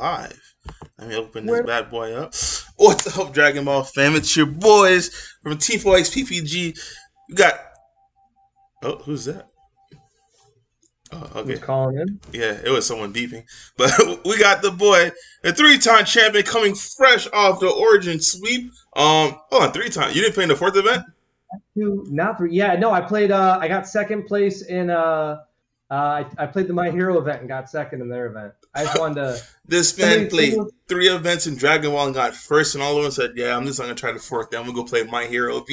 live. Let me open this bad boy up. What's up, Dragon Ball fam? It's your boys from T4X PPG. You got. Oh, who's that? Oh, okay. Who's calling in? Yeah, it was someone beeping. But we got the boy, a 3-time champion, coming fresh off the Origin sweep. Hold on, 3 times. You didn't play in the 4th event? Not 3. Yeah, no, I played. I got second place in. I played the My Hero event and got second in their event. I just wanted to. This man played 3 events in Dragon Ball and got first, and all of them said, "Yeah, I'm just not gonna try the 4th. Then I'm gonna go play My Hero."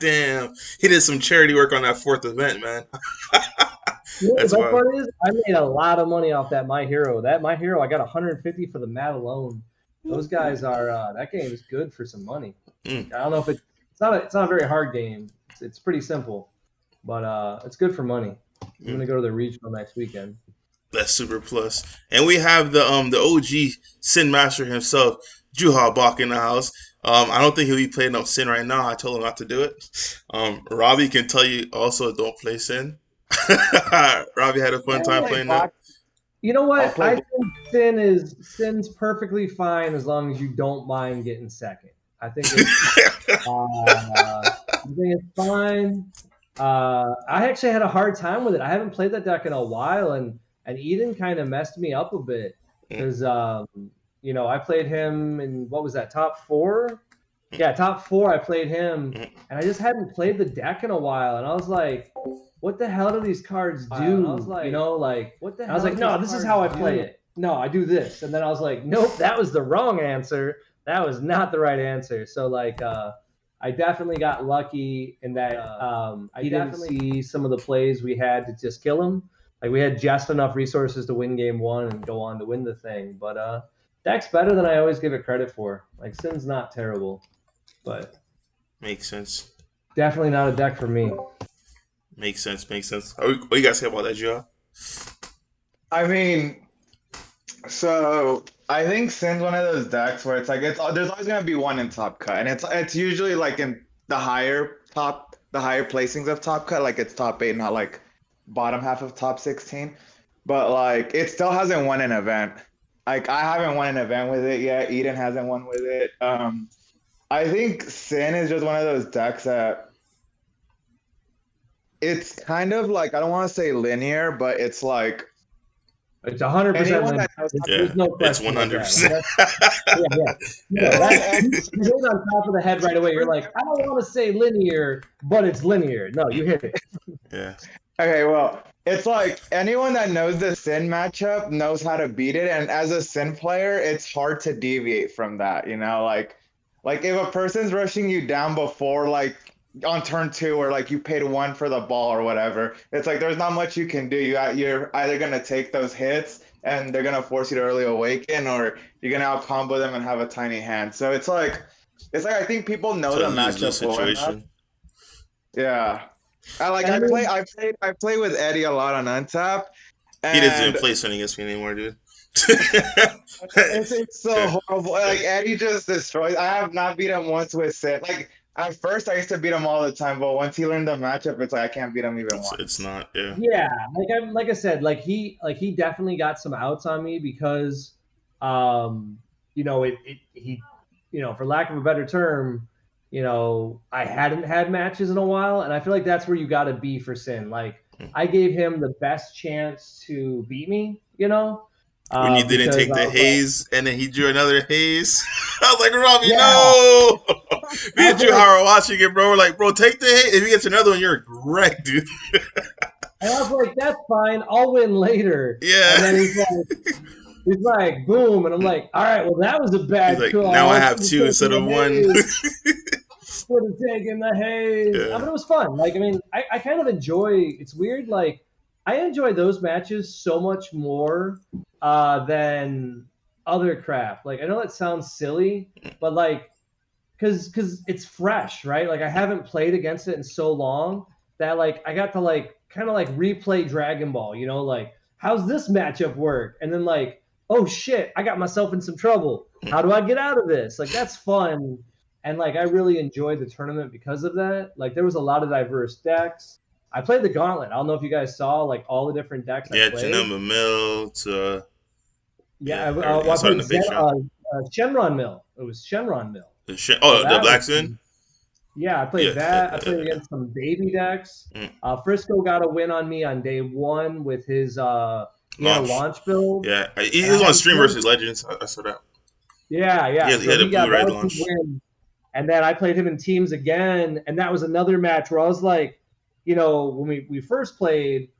Damn, he did some charity work on that 4th event, man. The part is, I made a lot of money off that My Hero. That My Hero, I got 150 for the mat alone. Those guys are. That game is good for some money. I don't know if it's not a very hard game. It's pretty simple, but it's good for money. I'm gonna go to the regional next weekend. That's super plus. And we have the OG Sin Master himself, Juha Bach in the house. I don't think he'll be playing up Sin right now. I told him not to do it. Robbie can tell you also don't play Sin. Robbie had a fun time playing that. You know what? I think Sin's perfectly fine as long as you don't mind getting second. I think it's fine. I actually had a hard time with it. I haven't played that deck in a while, and Eden kind of messed me up a bit because I played him in what was that, top 4? Yeah, top 4. I played him, and I just hadn't played the deck in a while, and I was like, what the hell do these cards do? I was like, what the hell? I was like, no, this is how I play it. No, I do this. And then I was like, nope, that was the wrong answer. That was not the right answer. So I definitely got lucky in that I didn't see some of the plays we had to just kill him. Like we had just enough resources to win game 1 and go on to win the thing. But deck's better than I always give it credit for. Like Sin's not terrible, but makes sense. Definitely not a deck for me. Makes sense. What do you guys say about that, Joe? I mean, so I think Sin's one of those decks where it's like there's always gonna be one in top cut, and it's usually like in the higher placings of top cut, like it's top 8, not like bottom half of top 16. But like it still hasn't won an event. Like I haven't won an event with it yet. Eden hasn't won with it. I think Sin is just one of those decks that it's kind of like, I don't want to say linear, but it's like it's 100%. There's no question. It's 100%. You hit on top of the head right away. You're like, I don't want to say linear, but it's linear. No, you hit it. Yeah. Okay, well, it's like anyone that knows the Sin matchup knows how to beat it, and as a Sin player, it's hard to deviate from that. Like if a person's rushing you down before like on turn 2 or like you paid 1 for the ball or whatever, it's like there's not much you can do. You're either gonna take those hits and they're gonna force you to early awaken, or you're gonna out combo them and have a tiny hand. So it's like I think people know the matchup situation. Yeah, I play with Eddie a lot on Untap. He doesn't play Sun against me anymore, dude. It's so horrible. Like Eddie just destroys. I have not beat him once with Sin. Like at first I used to beat him all the time, but once he learned the matchup, it's like I can't beat him even once. It's not, yeah. Yeah, like I said, he definitely got some outs on me because, he for lack of a better term, I hadn't had matches in a while, and I feel like that's where you got to be for Sin. Like I gave him the best chance to beat me, When you didn't take the haze, and then he drew another haze. I was like, Robbie, Yeah. no! Me and Juha are watching it, bro. We're like, bro, take the haze. If he gets another one, you're wrecked, dude. And I was like, that's fine. I'll win later. Yeah. And then he's like, boom. And I'm like, all right, well, that was a bad He's call. like, now I have 2 instead of 1. Would have taken the haze. Yeah. But it was fun. Like, I mean, I kind of enjoy, it's weird, like, I enjoy those matches so much more than other crap. Like, I know that sounds silly, but like, because it's fresh, right? Like, I haven't played against it in so long that like I got to like kind of like replay Dragon Ball, like how's this matchup work? And then like, oh shit, I got myself in some trouble. How do I get out of this? Like, that's fun. And like, I really enjoyed the tournament because of that. Like, there was a lot of diverse decks. I played the Gauntlet. I don't know if you guys saw like all the different decks I played. Janema Mill to Yeah, I I saw it in played the Patreon. Shenron Mill. It was Shenron Mill. So The that Black was Sin. yeah. I Yeah, played that. I played against some baby decks. Mm. Frisco got a win on me on day one with his he had a Launch. launch build, Yeah, he and I was had on Stream one. versus Legends. I saw that. Yeah, yeah. He So had a he blue got that red was his launch. win. And then I played him in teams again, and that was another match where I was like, when we first played,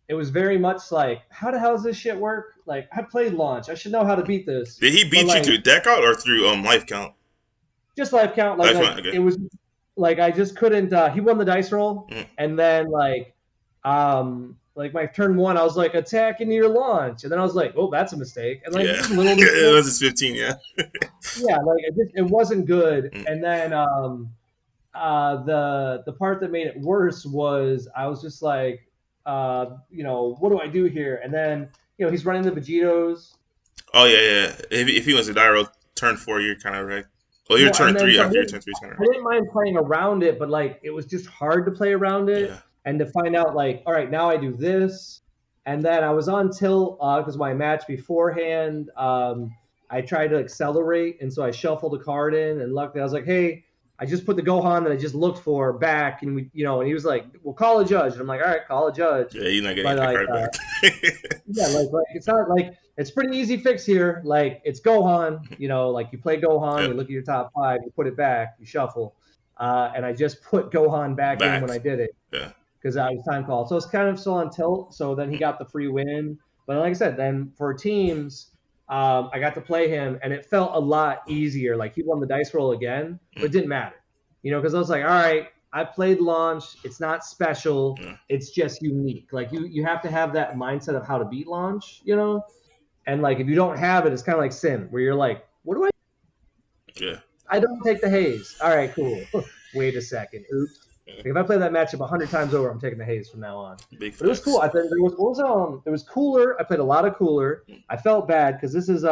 it was very much like, how the hell does this shit work? Like, I played launch, I should know how to beat this, Did he but beat you like, through deck out or through life count? just life count, Life count. it Okay. was like I just couldn't. He won the dice roll, Mm. and then like my turn one, I was like attacking your launch, and then I was like, oh, that's a mistake, and like Yeah. just little It mistakes. was his 15. Yeah. Yeah, like it wasn't good, Mm. and then the part that made it worse was I was just like, what do I do here? And then he's running the Vegetos. Oh yeah. If he was a die roll turn 4, you're kind of right. Well, your Well, and turn then 3 so after your turn 3 is kind of I right. didn't mind playing around it, but like it was just hard to play around it Yeah. and to find out like, all right, now I do this, and then I was on tilt because my match beforehand, I tried to accelerate, and so I shuffled a card in, and luckily I was like, hey, I just put the Gohan that I just looked for back, and and he was like, well, call a judge, and I'm like, all right, call a judge, Yeah, you're not getting but that like, card back. yeah, like it's not like it's pretty easy fix here. Like it's Gohan, like you play Gohan, Yep. you look at your top five, you put it back, you shuffle, and I just put Gohan back in when I did it Yeah. because I was time called. So it's kind of still on tilt. So then he got the free win. But like I said, then for teams, I got to play him, and it felt a lot easier. Like he won the dice roll again, but it didn't matter, because I was like, all right, I played launch. It's not special. Yeah. It's just unique. Like you have to have that mindset of how to beat launch, and like if you don't have it, it's kind of like Sin, where you're like, what do I? Yeah. I don't take the haze. All right, cool. Wait a second. Oops. Like if I play that matchup 100 times over, I'm taking the haze from now on. Big But it was cool. I think there was cooler. I played a lot of cooler. I felt bad because this is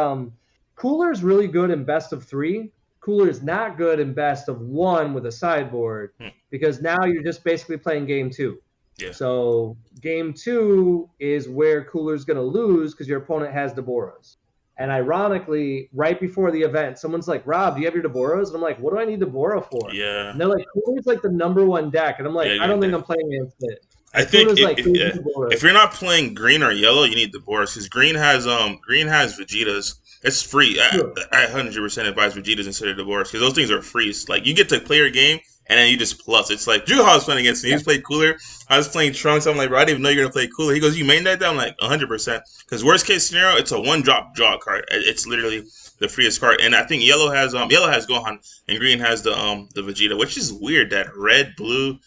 cooler is really good in best of 3. Cooler is not good in best of 1 with a sideboard because now you're just basically playing game 2. Yeah. So game 2 is where Cooler's going to lose because your opponent has Deborahs. And ironically, right before the event, someone's like, Rob, do you have your Deborahs? And I'm like, what do I need Deborah for? Yeah. And they're like, Cooler's like the number 1 deck. And I'm like, I don't think I'm playing against it. And I think if you're not playing green or yellow, you need Deborahs because green has Vegetas. It's free. I 100% advise Vegetas instead of Deborahs because those things are free. It's like you get to play your game and then you just plus. It's like Juha was playing against me. He was playing Cooler. I was playing Trunks. I'm like, bro, I didn't even know you're gonna play Cooler. He goes, you main that down? I'm like, 100%. Because worst case scenario, it's a 1-drop draw card. It's literally the freest card. And I think yellow has Gohan and green has the Vegeta, which is weird that red, blue,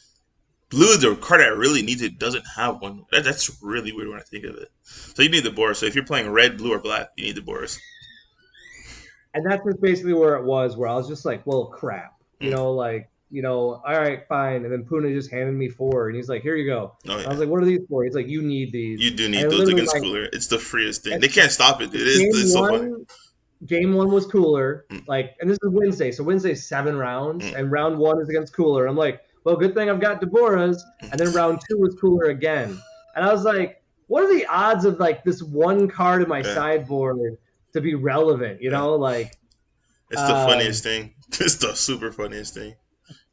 the card that really needs it doesn't have one. That's really weird when I think of it. So you need the Boris. So if you're playing red, blue, or black, you need the Boris. And that's just basically where it was, where I was just like, well, crap. All right, fine. And then Puna just handed me 4, and he's like, here you go. Oh, yeah. I was like, what are these for? He's like, you need these. You do need those against Cooler. It's the freest thing. They can't stop it, dude. It's so funny. Game 1 was Cooler. And this is Wednesday. So Wednesday's 7 rounds, and round 1 is against Cooler. I'm like, well, good thing I've got Deborahs. And then round 2 was Cooler again. And I was like, what are the odds of like this one card in my sideboard to be relevant? Like it's the funniest thing. It's the super funniest thing.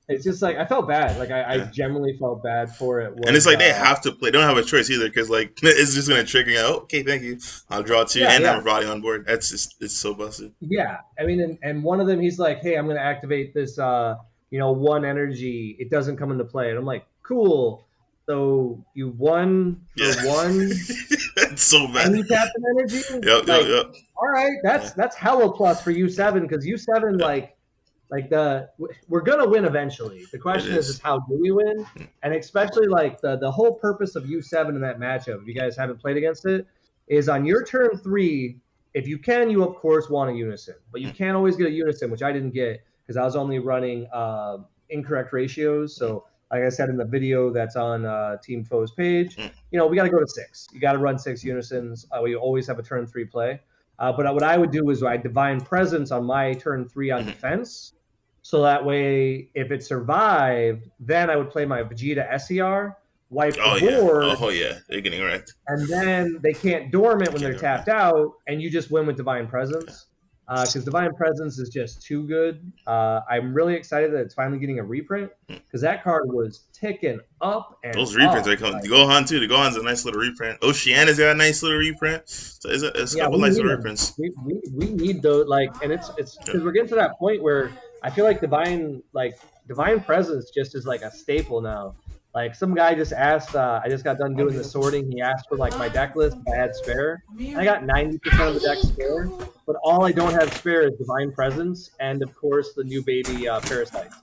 It's just like I felt bad. Like I genuinely felt bad for it. And it's like they have to play. They don't have a choice either because like it's just gonna trigger you. Oh, okay, thank you. I'll draw 2 and have a body on board. It's so busted. Yeah, I mean, and one of them, he's like, hey, I'm gonna activate this 1 energy. It doesn't come into play, and I'm like, cool. So you won for 1. It's so bad. And you tap an energy. Yep. All right, that's hella plus for U7 because U7 we're gonna win eventually. The question is how do we win? And especially like the whole purpose of U7 in that matchup, if you guys haven't played against it, is on your turn 3, if you can, you of course want a unison, but you can't always get a unison, which I didn't get because I was only running incorrect ratios. So like I said in the video that's on Team Foe's page, we got to go to 6. You got to run 6 unisons. We always have a turn 3 play. But what I would do is I Divine Presence on my turn 3 on defense. So that way, if it survived, then I would play my Vegeta SER, wipe the Oh yeah. board, Oh yeah. They're getting wrecked. and then they can't dorm it when they're Can't dorm tapped out, and you just win with Divine Presence. Because Divine Presence is just too good. I'm really excited that it's finally getting a reprint because that card was ticking up and Those reprints up. are coming. The Gohan too. The Gohan's a nice little reprint. Oceana's got a nice little reprint. So it's a Yeah, couple we nice need little them. reprints. We need those, like, and it's because we're getting to that point where I feel like Divine Presence just is like a staple now. Like some guy just asked, I just got done doing the sorting. He asked for like my deck list if I had spare. I got 90% of the deck spare, but all I don't have spare is Divine Presence and of course the new baby Parasites.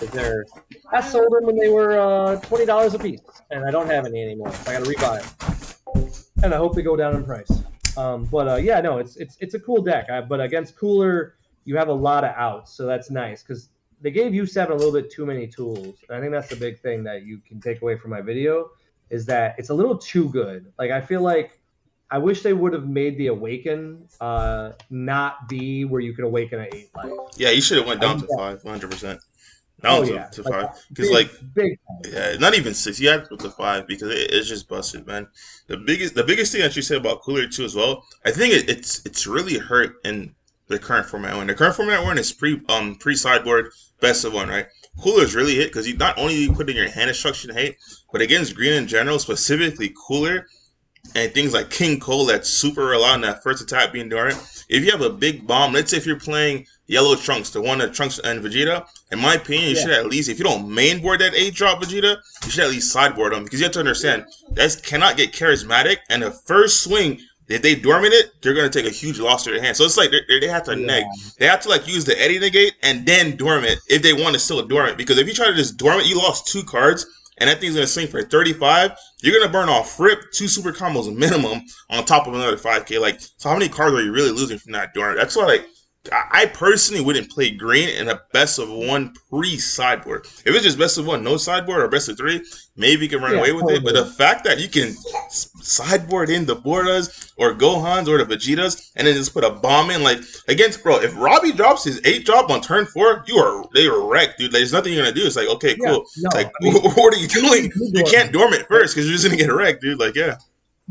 Because I sold them when they were $20 a piece, and I don't have any anymore. So I got to rebuy them, and I hope they go down in price. But yeah, no, it's a cool deck. But against Cooler, you have a lot of outs, so that's nice because they gave U7 a little bit too many tools, and I think that's the big thing that you can take away from my video is that it's a little too good. Like I feel like I wish they would have made the Awaken not be where you could awaken at 8 life. Yeah, you should have went I down think to that- 5, 100%. Oh Down yeah, to like 5 because like big. yeah, not even 6. You had to go to 5 because it's just busted, man. The biggest thing that you said about Cooler too as well. I think it's really hurt in the current format. When the current format one is pre sideboard best of one, right? Cooler's really hit because you not only you put in your hand destruction hate, but against green in general, specifically Cooler and things like King Cole that's super reliant on that first attack being dormant. If you have a big bomb, let's say if you're playing Yellow Trunks, the one that Trunks and Vegeta, in my opinion, you should at least, if you don't main board that 8-drop Vegeta, you should at least sideboard them because you have to understand that cannot get charismatic, and the first swing, if they dormant it, they're going to take a huge loss to their hand. So it's like they have to neg. They have to like use the Eddie negate and then dormant if they want to still dormant, because if you try to just dormant, you lost 2 cards, and that thing's going to swing for 35, you're going to burn off rip 2 super combos minimum on top of another 5k. Like, so how many cards are you really losing from that dormant? That's why, like, I personally wouldn't play green in a best of 1 pre-sideboard. If it's just best of 1, no sideboard, or best of 3, maybe you can run away with it. But the fact that you can sideboard in the Bordas or Gohans or the Vegetas and then just put a bomb in, like, against, bro, if Robbie drops his 8-drop on turn 4, they are wrecked, dude. Like, there's nothing you're going to do. It's like, okay, cool. What are you doing? You can't dormant first because you're just going to get wrecked, dude. Like, yeah.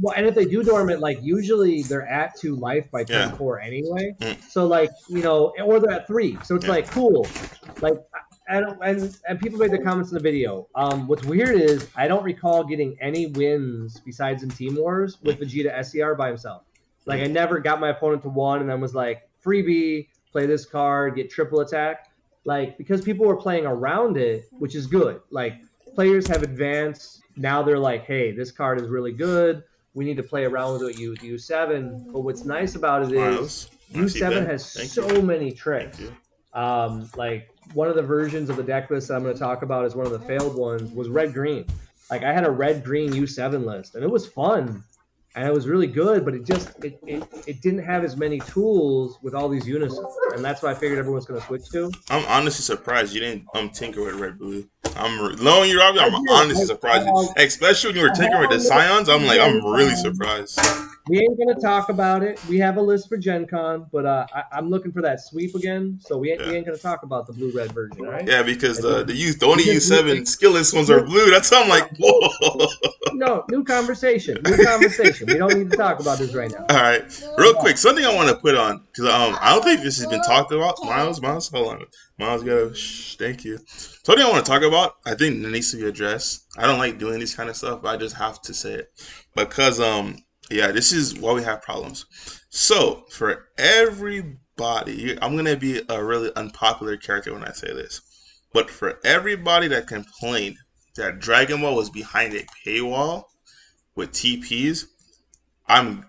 Well, and if they do dormant, like usually they're at 2 life by turn 4 anyway. So like, you know, or they're at 3. So it's like cool. Like and people made the comments in the video. What's weird is I don't recall getting any wins besides in Team Wars with Vegeta SCR by himself. Like I never got my opponent to 1 and then was like freebie, play this card, get triple attack. Like because people were playing around it, which is good. Like players have advanced. Now they're like, hey, this card is really good. We need to play around with it with U7. But what's nice about it is U7 has so many tricks. Like one of the versions of the deck list that I'm going to talk about is one of the failed ones was red-green. Like I had a red-green U7 list, and it was fun, and it was really good, but it didn't have as many tools with all these unisons, and that's what I figured everyone's going to switch to. I'm honestly surprised you didn't tinker with red blue. I'm knowing you, Robbie. I'm honestly surprised, especially when you were tinkering with the Scions. I'm really surprised. We ain't gonna talk about it. We have a list for Gen Con, but I'm looking for that sweep again. So we ain't gonna talk about the blue-red version, right? Yeah, because the only U7 skillless ones are blue. That's how I'm like, whoa. No, new conversation. We don't need to talk about this right now. All right, real quick, something I want to put on because I don't think this has been talked about. Miles, hold on. Miles, thank you. Something I want to talk about, I think it needs to be addressed. I don't like doing this kind of stuff, but I just have to say it because yeah, this is why we have problems. So for everybody, I'm gonna be a really unpopular character when I say this, but for everybody that complained that Dragon Ball was behind a paywall with TPs, I'm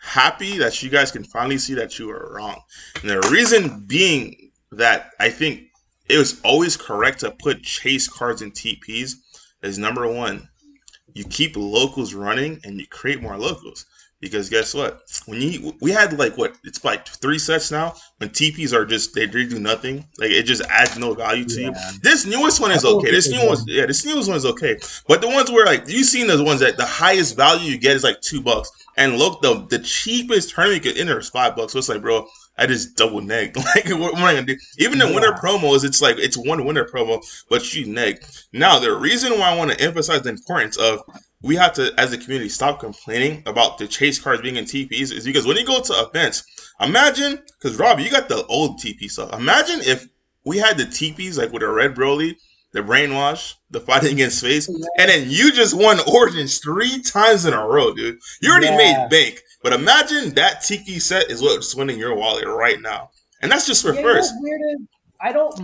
happy that you guys can finally see that you were wrong. And the reason being that I think it was always correct to put chase cards in TPs is number 1, you keep locals running and you create more locals. Because guess what? We had like what, it's like 3 sets now. When TPs are just they do nothing, like it just adds no value to you. Yeah. This newest one I is don't okay. think This they new one, did. this newest one is okay. But the ones where like you've seen those ones that the highest value you get is like $2, and look, the cheapest tournament you could enter is $5. So it's like, bro, I just double negged. Like, what am I gonna do? Even the winter Yeah. promos, it's like it's one winter promo, but you neg. Now the reason why I want to emphasize the importance of we have to, as a community, stop complaining about the chase cards being in TPs is because when you go to events, imagine, because Robbie, you got the old TP stuff. Imagine if we had the TPs like with the Red Broly, the Brainwash, the Fighting Against Space, and then you just won Origins 3 times in a row, dude. You already made Yeah. bank, but imagine that TP set is what's winning your wallet right now, and that's just for Yeah, you know first. what's weird is I don't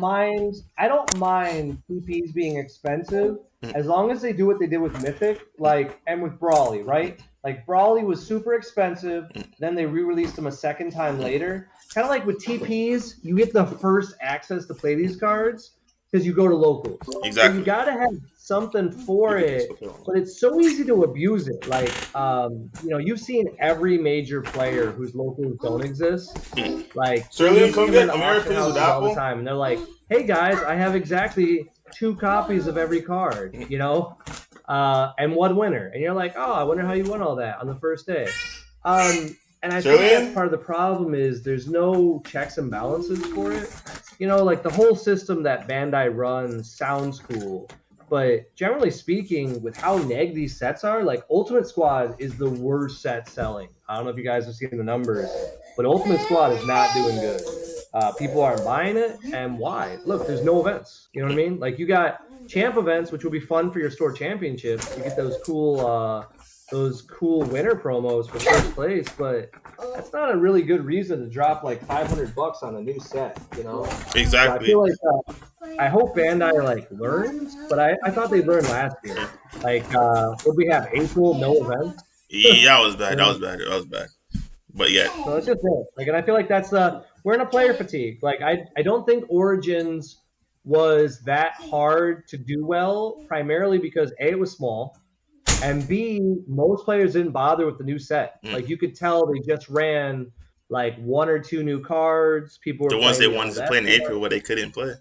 mind TPs being expensive as long as they do what they did with Mythic, like and with Brawly, right? Like Brawly was super expensive, then they re-released them a second time later. Kind of like with TPs, you get the first access to play these cards because you go to locals. So you Exactly. gotta have something for You get this it, fulfillment. but it's so easy to abuse it. Like, you've seen every major player whose locals don't exist. Like Sterling, you see come them in get the Amira, auction please, with houses all the Apple. time, and they're like, "Hey guys, I have exactly 2 copies of every card, and 1 winner." And you're like, "Oh, I wonder how you won all that on the first day." And I think that's part of the problem is there's no checks and balances for it. Like the whole system that Bandai runs sounds cool, but generally speaking, with how neg these sets are, like Ultimate Squad is the worst set selling. I don't know if you guys have seen the numbers, but Ultimate Squad is not doing good. People aren't buying it, and why? Look, there's no events. You know what I mean? Like you got champ events, which will be fun for your store championships. You get those cool winter promos for first place, but that's not a really good reason to drop like $500 on a new set. So I Exactly. feel like I hope Bandai like learns, but I thought they learned last year. Like, what we have? April, no events. Yeah, that was bad. That Yeah. was bad. That was bad. But yeah, So it's just it. Like, and I feel like that's we're in a player fatigue. Like, I don't think Origins was that hard to do well, primarily because A, it was small, and B, most players didn't bother with the new set. Like, you could tell they just ran like 1 or 2 new cards. People were the ones they playing the wanted old to play in SR. April, but they couldn't play.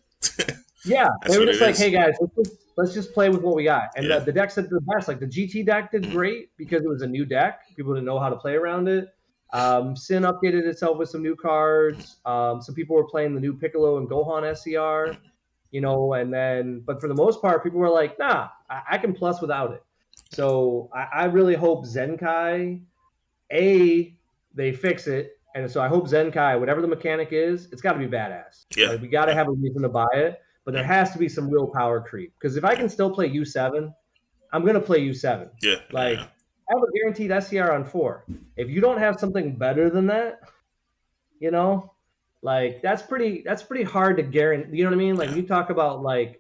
Yeah, they That's were what just it like, is. "Hey guys, let's just play with what we got." And Yeah. the decks did the best. Like the GT deck did great because it was a new deck. People didn't know how to play around it. Sin updated itself with some new cards. Some people were playing the new Piccolo and Gohan SCR. But for the most part, people were like, "Nah, I can plus without it." So I really hope Zenkai, they fix it. And so I hope Zenkai, whatever the mechanic is, it's got to be badass. Yeah. Like we got to have a reason to buy it, but there has to be some real power creep. Because if I can still play U7, I'm gonna play U7. Yeah. Like Yeah. I have a guaranteed SCR on 4. If you don't have something better than that, like that's pretty hard to guarantee. You know what I mean? Like when you talk about like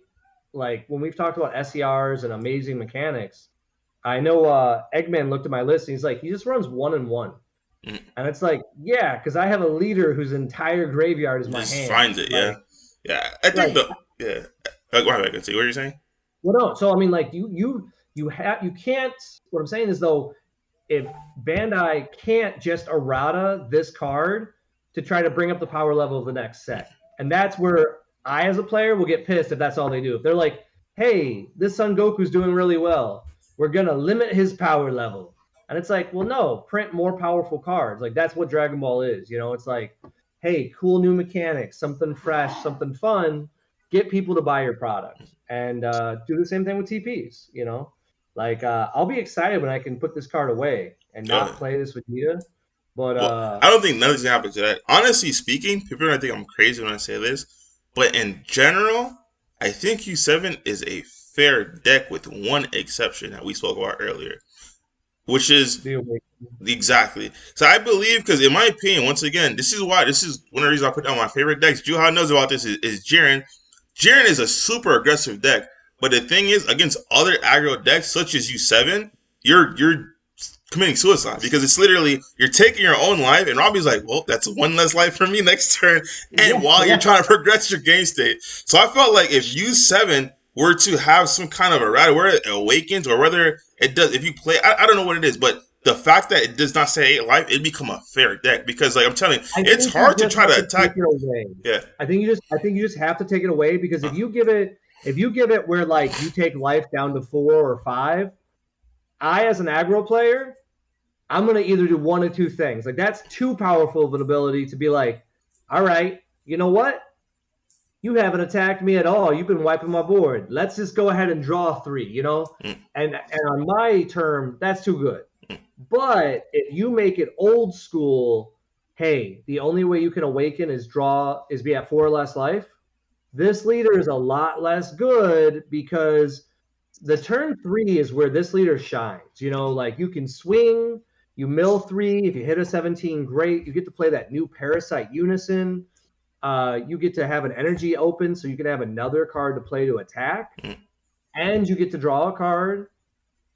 when we've talked about SCRs and amazing mechanics, I know Eggman looked at my list and he's like, he just runs 1 and 1. And it's like, yeah, because I have a leader whose entire graveyard is my Just hand. finds it. Like, Yeah. I think like, yeah. Go ahead. I can see what you're saying. well, no. So I mean, like you can't. What I'm saying is though, if Bandai can't just errata this card to try to bring up the power level of the next set, and that's where I, as a player, will get pissed if that's all they do. If they're like, "Hey, this Son Goku's doing really well, we're gonna limit his power level," and it's like, well, no, print more powerful cards. Like that's what Dragon Ball is. It's like, hey, cool new mechanics, something fresh, something fun. Get people to buy your product, and do the same thing with TPs. Like I'll be excited when I can put this card away and not play this with Vita. But Well, I don't think none of this gonna happen to that. Honestly speaking, people are gonna think I'm crazy when I say this, but in general, I think U7 is a fair deck with one exception that we spoke about earlier, which is exactly. So I believe, because in my opinion, once again, this is one of the reasons I put down my favorite decks. Juha knows about this. Is Jiren. Jiren is a super aggressive deck, but the thing is, against other aggro decks such as U7, you're committing suicide because it's literally you're taking your own life, and Robbie's like, well, that's 1 less life for me next turn, and while you're trying to progress your game state. So I felt like if U7 were to have some kind of a errata, whether it awakens or whether it does, if you play, I don't know what it is, but the fact that it does not say 8 life, it become a fair deck because, like I'm telling you, I it's think you hard to just try have to to take attack. it away. Yeah, I think you just have to take it away because if you give it where like you take life down to 4 or 5, I as an aggro player, I'm gonna either do one of two things. Like that's too powerful of an ability to be like, all right, you know what? You haven't attacked me at all. You've been wiping my board. Let's just go ahead and draw 3, you know? Mm. And on my term, that's too good. But if you make it old school, hey, the only way you can awaken is be at 4 or less life. This leader is a lot less good because the turn 3 is where this leader shines. You know, like you can swing, you mill 3. If you hit a 17, great. You get to play that new Parasite Unison. You get to have an energy open, so you can have another card to play to attack, and you get to draw a card,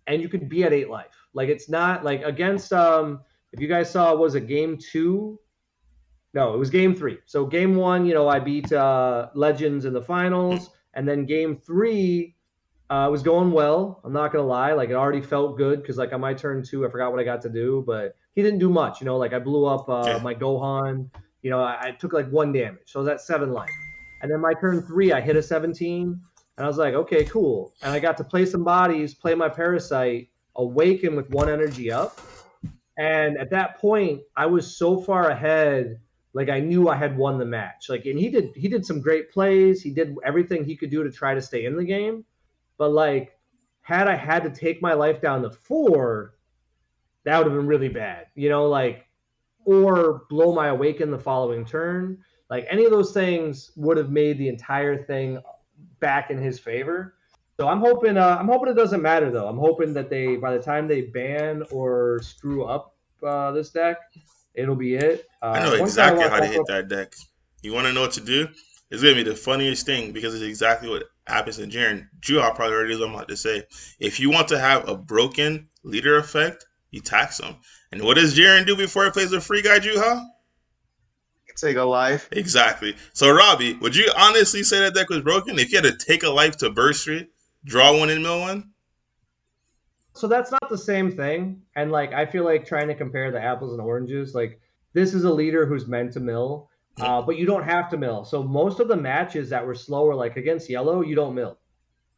and you could be at 8 life. Like it's not like against if you guys saw, was it game 2? No, it was game 3. So game 1, you know, I beat Legends in the finals, and then game 3 it was going well. I'm not gonna lie, like it already felt good because like on my turn 2, I forgot what I got to do, but he didn't do much. You know, like I blew up my Gohan. You know, I took like 1 damage, so I was at 7 life. And then my turn 3, I hit a 17, and I was like, okay, cool. And I got to play some bodies, play my Parasite, awaken with 1 energy up. And at that point, I was so far ahead, like I knew I had won the match. Like, and he did some great plays. He did everything he could do to try to stay in the game. But like, had I had to take my life down to 4, that would have been really bad. You know, like, or blow my awaken the following turn. Like any of those things would have made the entire thing back in his favor. So I'm hoping it doesn't matter though. I'm hoping that they, by the time they ban or screw up this deck, it'll be it. I know One card I exactly want how to to talk hit about. that deck. You want to know what to do? It's gonna be the funniest thing because it's exactly what happens in Jiren. Juha probably already knows what I'm about to say. If you want to have a broken leader effect, you tax him. And what does Jiren do before he plays a free guy, Juha? Take a life. Exactly. So, Robbie, would you honestly say that deck was broken if you had to take a life to burst it, draw 1 and mill 1? So that's not the same thing. And like I feel like trying to compare the apples and oranges, like this is a leader who's meant to mill, but you don't have to mill. So most of the matches that were slower, like against yellow, you don't mill.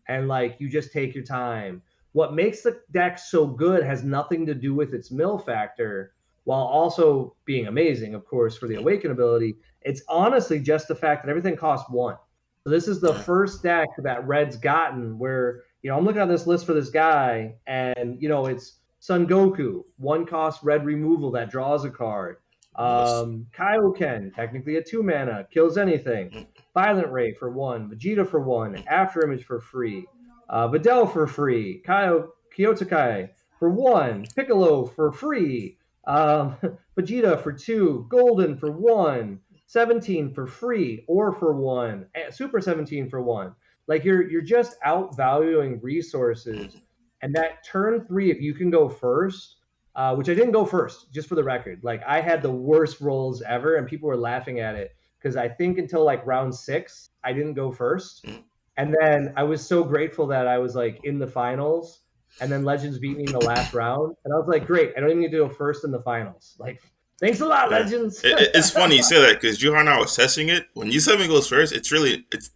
And like you just take your time. What makes the deck so good has nothing to do with its mill factor, while also being amazing, of course, for the awaken ability. It's honestly just the fact that everything costs 1. So this is the first deck that Red's gotten where, you know, I'm looking at this list for this guy, and you know, it's Son Goku, 1 cost red removal that draws a card. Kaioken, technically a 2 mana, kills anything. Violent Ray for 1, Vegeta for 1, After Image for free, Videl for free, Kyotokai for 1, Piccolo for free, Vegeta for 2, Golden for 1, 17 for free or for 1, Super 17 for 1. Like you're just outvaluing resources, and that turn 3, if you can go first, which I didn't go first, just for the record. Like I had the worst rolls ever, and people were laughing at it because I think until like round 6, I didn't go first, and then I was so grateful that I was like in the finals, and then Legends beat me in the last round, and I was like, great, I don't even get to go first in the finals. Like, thanks a lot, Yeah. Legends. It's funny you say that because Juha and I was assessing it. When U7 goes first, it's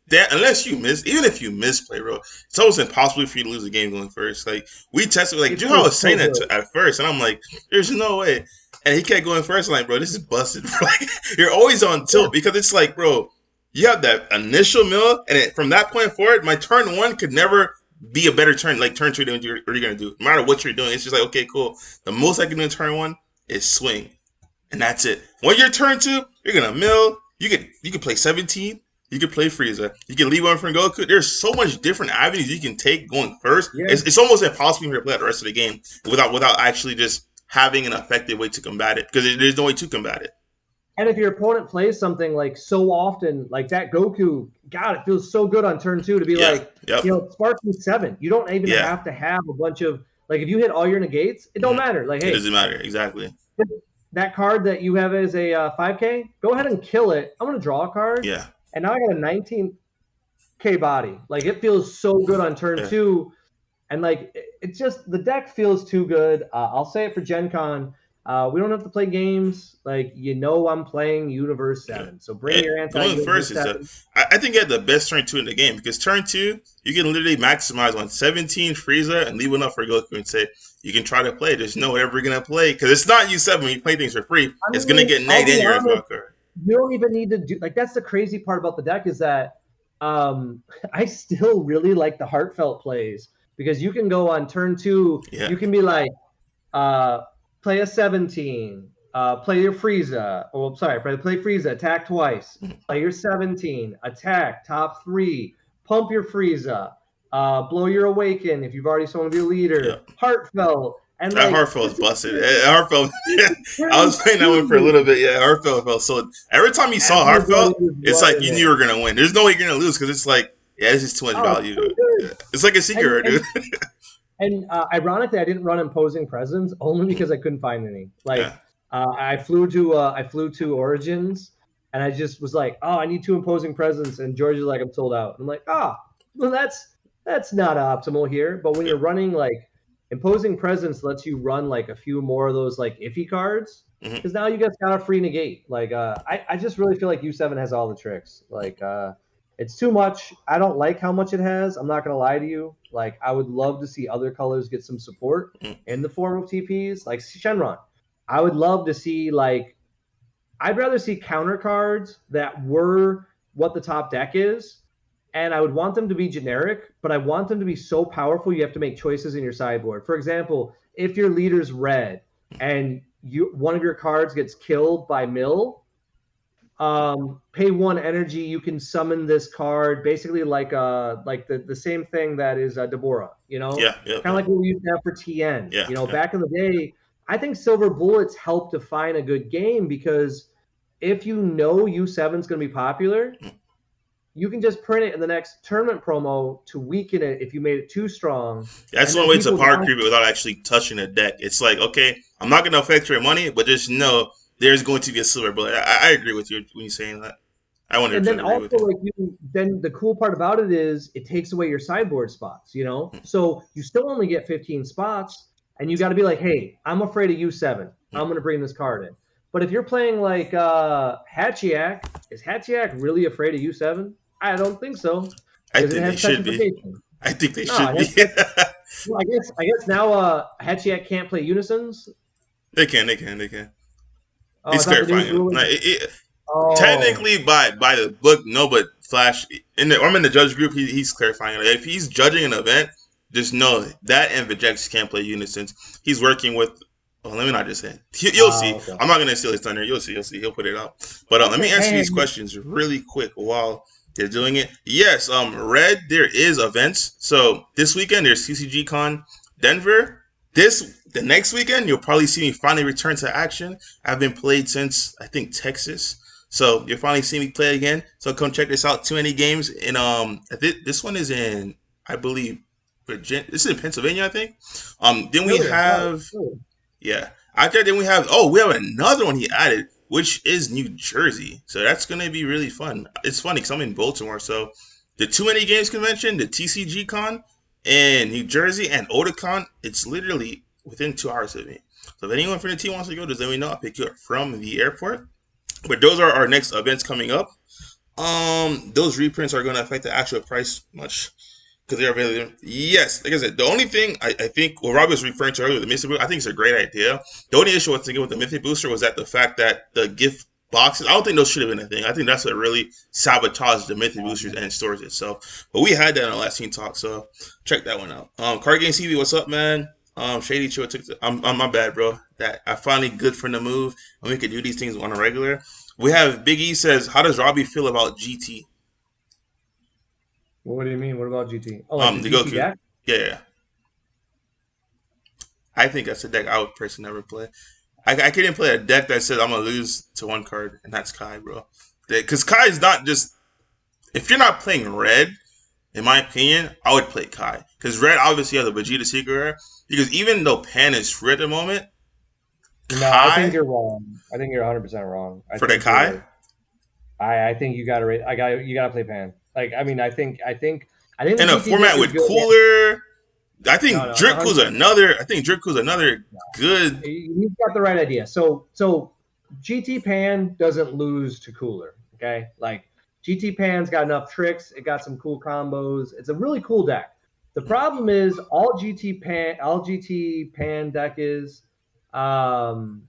that unless you miss, even if you misplay, bro, it's almost impossible for you to lose a game going first. Like we tested, like Juha was saying that at first, and I'm like, there's no way, and he kept going first. I'm like, bro, this is busted. Like you're always on tilt because it's like, bro, you have that initial mill, and from that point forward, my turn 1 could never be a better turn, like turn 2 than what you're gonna do. No matter what you're doing, it's just like, okay, cool. The most I can do in turn 1 is swing. And that's it. When you're turn 2, you're gonna mill. You can play 17. You can play Frieza. You can leave one from Goku. There's so much different avenues you can take going first. Yeah. It's almost impossible to play out the rest of the game without actually just having an effective way to combat it because there's no way to combat it. And if your opponent plays something like so often, like that Goku, God, it feels so good on turn 2 to be like, you know, Sparking 7. You don't even have to have a bunch of, like, if you hit all your negates, it don't matter. Like, hey, it doesn't matter exactly. That card that you have as a 5K, go ahead and kill it. I'm gonna draw a card. Yeah. And now I got a 19K body. Like it feels so good on turn 2. And like it's just the deck feels too good. I'll say it for Gen Con. We don't have to play games. Like I'm playing Universe Yeah. 7. So bring your Going first anti-Universe is 7. I think you have the best turn 2 in the game because turn 2 you can literally maximize on 17 Frieza and leave enough for Goku and say you can try to play. There's no ever gonna play because it's not U7 when you play things for free. I It's gonna mean, get I'll nagged in be your honest, Xbox card. you don't even need to do like that's the crazy part about the deck is that I still really like the heartfelt plays because you can go on turn 2, Yeah. you can be like uh play a 17, play your Frieza, or sorry, play Frieza, attack twice, play your 17, attack top 3, pump your Frieza, blow your Awaken if you've already summoned your Yeah. leader, heartfelt, and That like Heartfelt is this is busted. Heartfelt. I turn was playing that one for a little 2. bit. Yeah, Heartfelt felt so. Every time you saw Everybody Heartfelt, was it's like loving you knew it. you were gonna win. There's no way you're gonna lose because it's like, yeah, this is too much Oh, it's value. so good. Yeah. It's like a secret, And dude. ironically, I didn't run Imposing Presence only because I couldn't find any. Like, Yeah. I flew to Origins, and I just was like, oh, I need 2 Imposing Presence, and George is like, I'm sold out. I'm like, well, that's not optimal here. But when Yeah. you're running like Imposing Presence, lets you run like a few more of those like iffy cards because now you guys got a free negate. Like, I just really feel like U7 has all the tricks. Like, it's too much. I don't like how much it has. I'm not gonna lie to you. Like I would love to see other colors get some support in the form of TPs, like Shenron. I would love to see like I'd rather see counter cards that were what the top deck is, and I would want them to be generic, but I want them to be so powerful you have to make choices in your sideboard. For example, if your leader's red and one of your cards gets killed by mill, pay 1 energy, you can summon this card basically like the same thing that is Deborah, Yeah. Yeah. kind of like what we used to have for TN. Yeah. Yeah. Back in the day, I think Silver Bullets helped define a good game because if U7 is going to be popular, you can just print it in the next tournament promo to weaken it if you made it too strong. That's And one then way to people power want creep it without actually touching the deck. It's like, okay, I'm not gonna affect your money, but just know there's going to be a silver bullet. I agree with you when you're saying that. I 100% and then agree with also you. like then the cool part about it is it takes away your sideboard spots, so you still only get 15 spots and you got to be like, hey, I'm afraid of U7, I'm going to bring this card in. But if you're playing like Hatchiak, is Hatchiak really afraid of U7? I don't think so I because it think they has should be. petrification. I think they No, should be. well, I guess now Hatchiak can't play Unisons. They can. Oh, I He's thought the new clarifying it. rule was. Like, Oh, technically, by the book, no, but Flash, I'm in the judge group, he's clarifying it. If he's judging an event, just know that and Vijay can't play Unisons. He's working with. Well, let me not just say. You'll see. okay. I'm not gonna steal his thunder. You'll see. He'll put it out. But let me answer these questions really quick while they're doing it. Yes, Red, there is events. So this weekend there's CCG Con Denver. The next weekend you'll probably see me finally return to action. I've been played since I think Texas. So you'll finally see me play again. So come check this out. Too many games in this one is in, I believe, Virginia. This is in Pennsylvania, I think. Then we have yeah. After then we have another one he added, which is New Jersey. So that's gonna be really fun. It's funny because I'm in Baltimore, so the Too Many Games convention, the TCG Con, in New Jersey and Otakon, it's literally within 2 hours of me. So if anyone from the team wants to go, just let me know. I'll pick you up from the airport. But those are our next events coming up. Those reprints are going to affect the actual price much because they're available. Yes, like I said, the only thing I think what Rob was referring to earlier, the Mythic Booster, I think it's a great idea. The only issue with the Mythic Booster was that the fact that the gift boxes, I don't think those should have been a thing. I think that's what really sabotaged the Mythic Boosters and storage itself. But we had that in our last team talk, so check that one out. Card Game TV, what's up, man? Shady Chill took I'm my bad, bro. That I finally good for the move, and we could do these things on a regular. We have Big E says, how does Robbie feel about GT? What do you mean? What about GT? Oh, like the GT Goku. deck? Yeah. I think that's a deck I would personally never play. I couldn't play a deck that says I'm gonna lose to one card, and that's Kai, bro. Because Kai is not just if you're not playing red. In my opinion, I would play Kai because red obviously has a Vegeta Secret Rare. Because even though Pan is free at the moment, No, Kai, I think you're wrong. I think you're 100% wrong. For the Kai? I think you gotta you gotta play Pan. Like I mean, I think in a GT format deck is with good. cooler, I think No, Dripku's 100%. another. I think Dripku's another good. You've got the right idea. So GT Pan doesn't lose to Cooler. Okay, like GT Pan's got enough tricks. It got some cool combos. It's a really cool deck. The problem is all GT Pan deck um,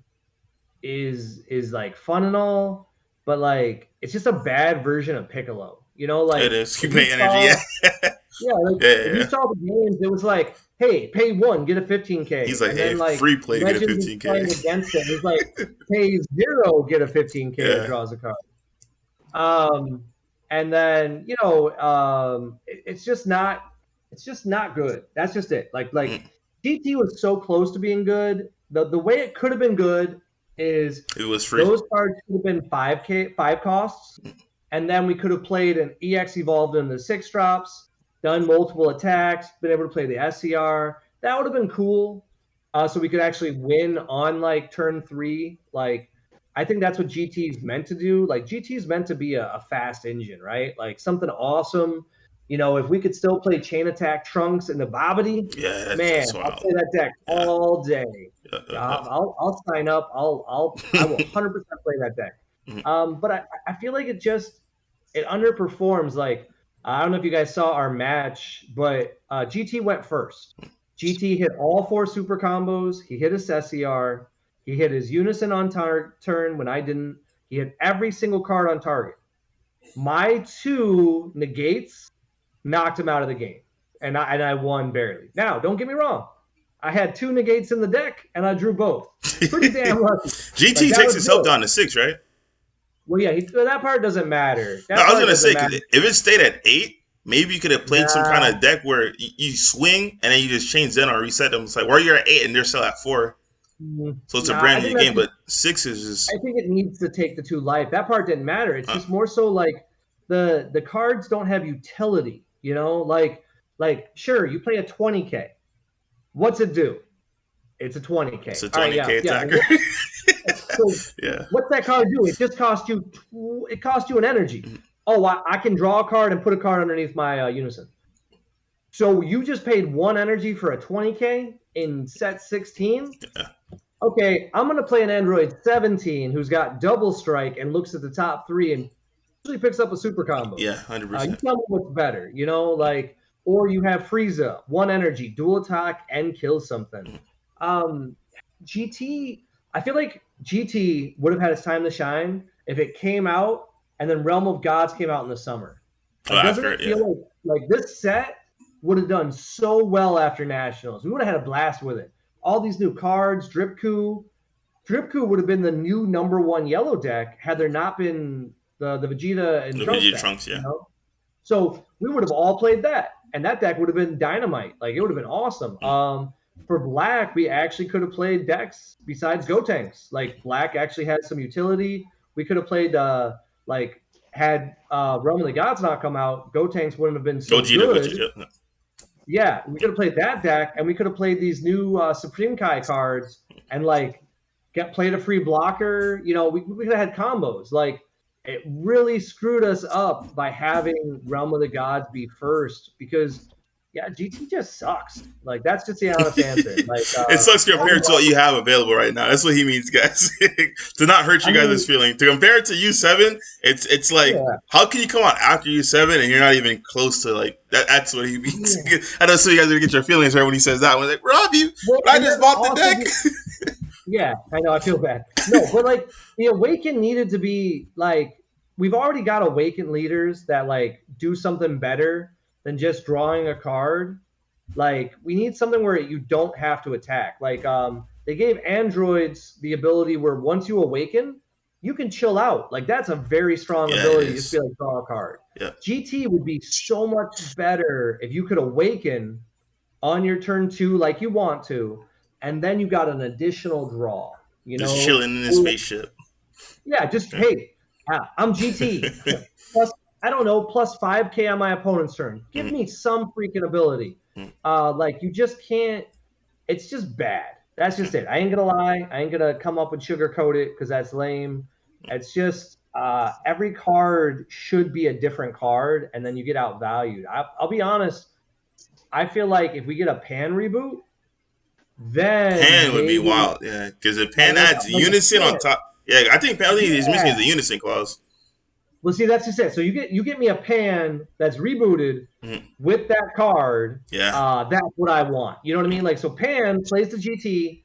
is like fun and all, but like it's just a bad version of Piccolo. You know, It like is. You if you pay energy. saw, Yeah. yeah, like Yeah, if yeah, you yeah. saw the games, it was like, hey, pay one, get a 15K. He's like, And hey, then like free play to get a Legends is 15K. playing against it. It was like, pay zero, get a 15K, it Yeah. draws a card. Um, and then, it's just not good. That's just it. Like GT was so close to being good. The way it could have been good is It was free. those cards should have been 5 costs, and then we could have played an EX evolved in the 6 drops, done multiple attacks, been able to play the SCR. That would have been cool. So we could actually win on like turn 3. Like I think that's what GT is meant to do. Like GT is meant to be a fast engine, right? Like something awesome. If we could still play chain attack Trunks and the Bobbity, Yeah, man, that's I'll wild. play that deck Yeah. all day. Yeah, Yeah, I'll sign up. I will 100% play that deck. But I feel like it underperforms. Like I don't know if you guys saw our match, but GT went first. GT hit all 4 super combos. He hit his SCR. He hit his Unison on turn when I didn't. He hit every single card on target. My 2 negates knocked him out of the game, and I won barely. Now, don't get me wrong. I had 2 negates in the deck, and I drew both. Pretty damn lucky. GT takes himself down to 6, right? Well, yeah, that part doesn't matter. No, I was gonna say, because if it stayed at 8, maybe you could have played some kind of deck where you swing and then you just change Zen or reset them. It's like, where you're at 8 and they're still at 4. So it's a brand new game, but 6 is just. I think it needs to take the 2 life. That part didn't matter. It's just more so like the cards don't have utility. Like sure, you play a 20K. What's it do? It's a 20K. It's a 20K attacker. So yeah. What's that card do? It just costs you. It costs you an energy. Oh, I can draw a card and put a card underneath my Unison. So you just paid 1 energy for a 20K in set 16. Yeah. Okay, I'm gonna play an Android 17 who's got double strike and looks at the top 3 and usually picks up a super combo. Yeah, 100%. You tell me what's better, or you have Frieza, 1 energy, dual attack, and kill something. GT, I feel like GT would have had its time to shine if it came out and then Realm of Gods came out in the summer. Doesn't it feel like this set would have done so well after Nationals? We would have had a blast with it. All these new cards, Dripku would have been the new #1 yellow deck had there not been the Vegeta and Trunks, yeah. So we would have all played that, and that deck would have been dynamite. Like it would have been awesome. For Black, we actually could have played decks besides Gotenks. Like Black actually had some utility. We could have played had Realm of the Gods not come out, Gotenks wouldn't have been so good. Yeah, we could have played that deck, and we could have played these new Supreme Kai cards and played a free blocker. We could have had combos. Like it really screwed us up by having Realm of the Gods be first because. Yeah, GT just sucks. Like that's just the honest answer. Like it sucks compared to what you have available right now. That's what he means, guys. To not hurt you guys' feeling. To compare it to U7, it's like how can you come out after U7 and you're not even close to like that? That's what he means. Yeah. I know so you guys are gonna get your feelings right when he says that. When like Rob, I just bought the deck. Yeah, I know. I feel bad. No, but like the Awaken needed to be like we've already got Awaken leaders that like do something better than just drawing a card. Like we need something where you don't have to attack. Like they gave androids the ability where once you awaken, you can chill out. Like that's a very strong ability to just be like draw a card. Yeah. GT would be so much better if you could awaken on your turn 2 like you want to, and then you got an additional draw. Just chilling in his spaceship. Yeah, just hey, I'm GT. I don't know, plus 5K on my opponent's turn. Give me some freaking ability. Like you just can't. It's just bad. That's just it. I ain't gonna lie. I ain't gonna come up and sugarcoat it because that's lame. It's just every card should be a different card, and then you get outvalued. I'll be honest. I feel like if we get a Pan reboot, then Pan would be maybe wild, yeah, because if Pan adds like a unison on Pan. top, yeah, I think Pan is missing Yeah. is the unison clause. Well, see, that's just it. So you get me a Pan that's rebooted with that card. Yeah. That's what I want. You know what I mean? Like, so Pan plays the GT.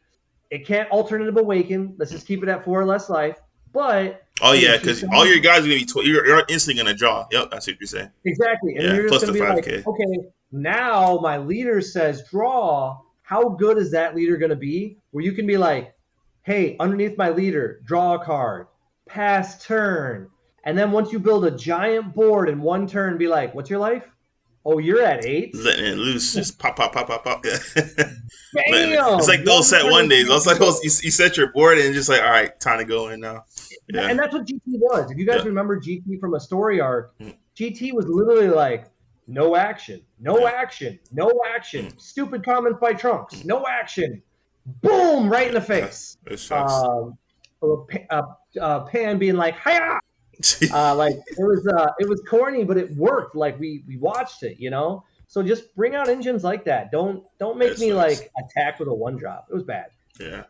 It can't alternative awaken. Let's just keep it at 4 or less life. But Oh yeah, because all your guys are gonna be you're instantly gonna draw. Yep, that's what you're saying. Exactly, and Yeah, you're plus just gonna the be 5K. like, okay, now my leader says draw. How good is that leader gonna be? Where you can be like, hey, underneath my leader, draw a card, pass turn, and then once you build a giant board in one turn, be like, what's your life? Oh, you're at 8. Letting it loose, just pop. Yeah. Bam! It's like those set one days. It's like you set your board and just like, all right, time to go in now. Yeah. And that's what GT was. If you guys remember GT from a story arc, GT was literally like, no action, no action, no action. Stupid comments by Trunks, no action. Boom! Right in the face. Pan being like, hiya! Like it was corny, but it worked. Like we watched it, you know. So just bring out engines like that. Don't make me like attack with a 1-drop. It was bad. Yeah.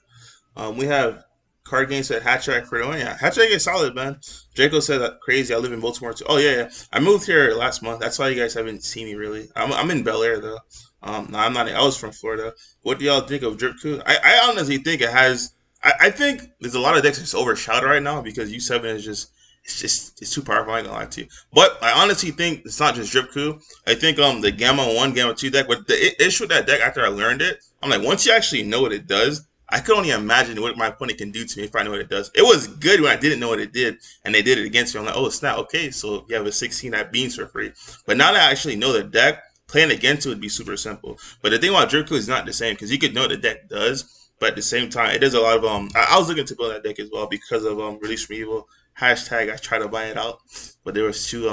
We have card games at Hat Trick for the win. Yeah, Hat Trick is solid, man. Draco said that crazy. I live in Baltimore too. Oh yeah. I moved here last month. That's why you guys haven't seen me really. I'm in Bel Air though. No, I'm not. I was from Florida. What do y'all think of Drip Coup? I honestly think it has. I think there's a lot of decks that's overshadowed right now because U7 is just. It's too powerful. I ain't gonna lie to you, but I honestly think it's not just Drip Coup. I think the Gamma 1, Gamma 2 deck, but the issue with that deck after I learned it, I'm like, once you actually know what it does, I could only imagine what my opponent can do to me if I know what it does. It was good when I didn't know what it did, and they did it against me. I'm like, oh snap, okay, so you have a 16 that beans for free. But now that I actually know the deck, playing against it would be super simple. But the thing about Drip Coup is not the same because you could know what the deck does, but at the same time, it does a lot of I was looking to build that deck as well because of Release from Evil. Hashtag I tried to buy it out, but there was two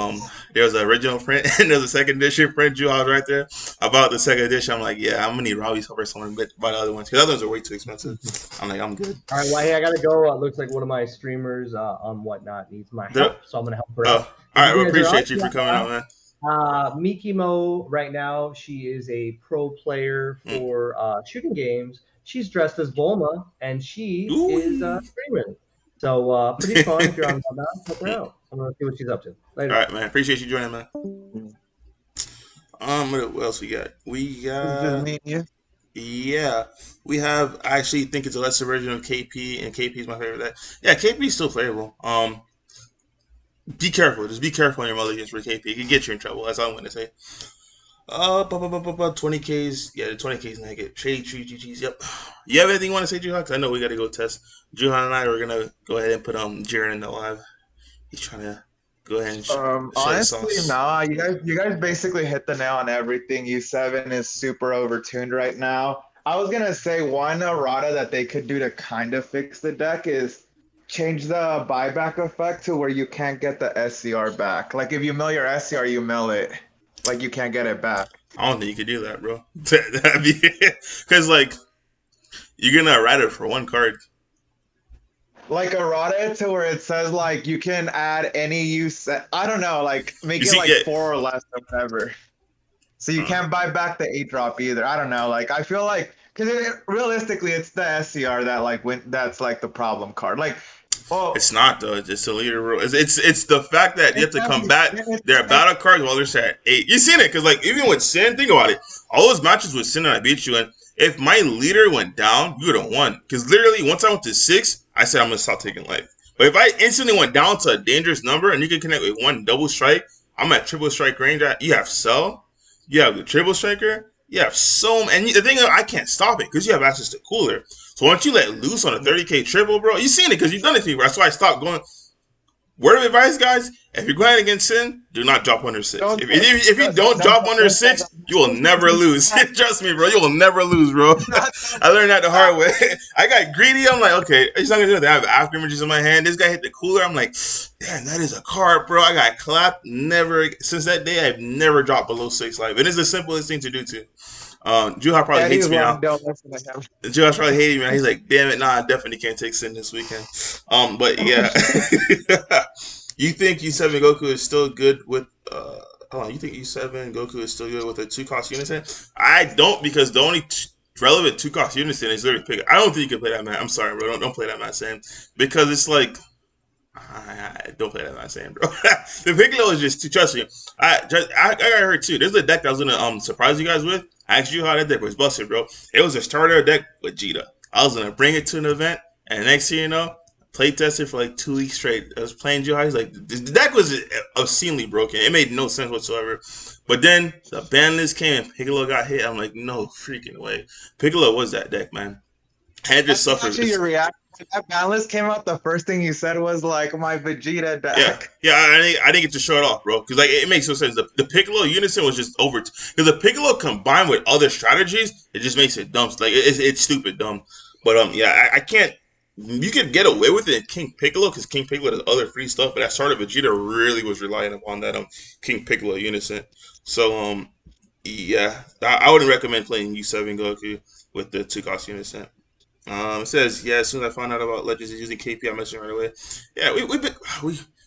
there was an original print and there's a second edition print. Juha was right there about the second edition. I'm like, yeah, I'm gonna need Robbie's help or someone to buy the other ones because the other ones are way too expensive. I'm like, I'm good. All right, well, hey, I gotta go. It looks like one of my streamers on Whatnot needs my help, so I'm gonna help her out. All right, well, appreciate you for coming out, man. Mikimo right now, she is a pro player for shooting games. She's dressed as Bulma and she is streaming. So pretty fun if you're on Whatnot. Check her out. I'm gonna see what she's up to. Later. All right, man. Appreciate you joining, man. What else we got? We got yeah. We have. I actually think it's a lesser version of KP, and KP is my favorite deck. Yeah, KP is still playable. Be careful. Just be careful on your mulligans for KP. It can get you in trouble. That's all I'm gonna say. 20Ks. Yeah, the 20Ks negative. Shady Tree GGs. Yep. You have anything you want to say, Juha? Because I know we got to go test. Juha and I are going to go ahead and put Jiren in the live. He's trying to go ahead and honestly, nah. You guys basically hit the nail on everything. U7 is super overtuned right now. I was going to say one errata that they could do to kind of fix the deck is change the buyback effect to where you can't get the SCR back. Like if you mill your SCR, you mill it. Like you can't get it back. I don't think you could do that, bro. Because like you're gonna write it for one card. Like errata it to where it says like you can add any use. I don't know, like make it like 4 or less or whatever. So you can't buy back the 8-drop either. I don't know. Like I feel like because realistically, it's the SCR that like that's like the problem card. Like. Oh. It's not though. It's the leader rule. It's the fact that you have to combat their battle cards while they're at 8. You seen it because like even with Sin, think about it. All those matches with Sin and I beat you, and if my leader went down, you would have won. Because literally once I went to 6, I said I'm gonna stop taking life. But if I instantly went down to a dangerous number and you can connect with one double strike, I'm at triple strike range. You have Cell, you have the triple striker, you have and the thing is, I can't stop it because you have access to cooler. So once you let loose on a 30K triple, bro, you've seen it because you've done it to me, bro. That's why I stopped going. Word of advice, guys, if you're going against Sin, do not drop under 6. If you don't drop under 6, you will never lose. Trust me, bro. You will never lose, bro. I learned that the hard way. I got greedy. I'm like, okay, he's not going to do that. I have after images in my hand. This guy hit the cooler. I'm like, damn, that is a card, bro. I got clapped. Since that day, I've never dropped below 6 life. It is the simplest thing to do, too. Juha probably hates me now. Juha's probably hating me now. He's like, damn it, nah, I definitely can't take Sin this weekend. But yeah. You think U7 Goku is still good with hold on, you think U7 Goku is still good with a 2-cost unison? I don't, because the only relevant 2-cost unison is literally Piccolo. I don't think you can play that, man. I'm sorry, bro. Don't play that, man, Sam. Because it's like, I don't play that, man, Sam, bro. The Piccolo is just too, trust me. I got hurt too. There's a deck that I was gonna surprise you guys with. I asked you how that deck was busted, bro. It was a starter deck with Vegeta. I was gonna bring it to an event, and next thing you know, play tested for like 2 weeks straight. I was playing Juha. He's like, the deck was obscenely broken. It made no sense whatsoever. But then the ban list came and Piccolo got hit. I'm like, no freaking way. Piccolo was that deck, man. And just suffered. Actually, your reaction when that ban list came out, the first thing you said was like, my Vegeta deck. Yeah. I didn't get to show it off, bro. Because like it makes no sense. The Piccolo unison was just over. Because the Piccolo combined with other strategies, it just makes it dumb. Like it's stupid dumb. But yeah, I can't. You could get away with it in King Piccolo because King Piccolo does other free stuff, but that started Vegeta really was relying upon that King Piccolo unison. So yeah, I wouldn't recommend playing U7 Goku with the 2-cost unison. It says, yeah, as soon as I found out about Legends is using KP, I messaged right away. Yeah,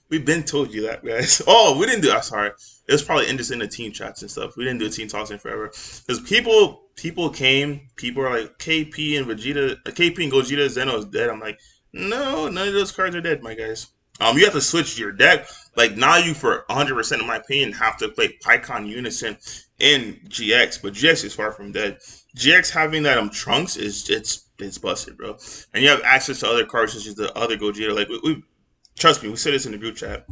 we've been told you that, guys. Oh, we didn't do. I'm sorry. It was probably interesting in the team chats and stuff. We didn't do a team talks in forever because people were like KP and Vegeta, KP and Gogeta Zeno is dead. I'm like, no, none of those cards are dead, my guys. You have to switch your deck. Like now, you for 100%, in my opinion, have to play Pycon Unison in GX, but GX is far from dead. GX having that Trunks is it's busted, bro. And you have access to other cards such as the other Gogeta. Like we trust me, we said this in the group chat.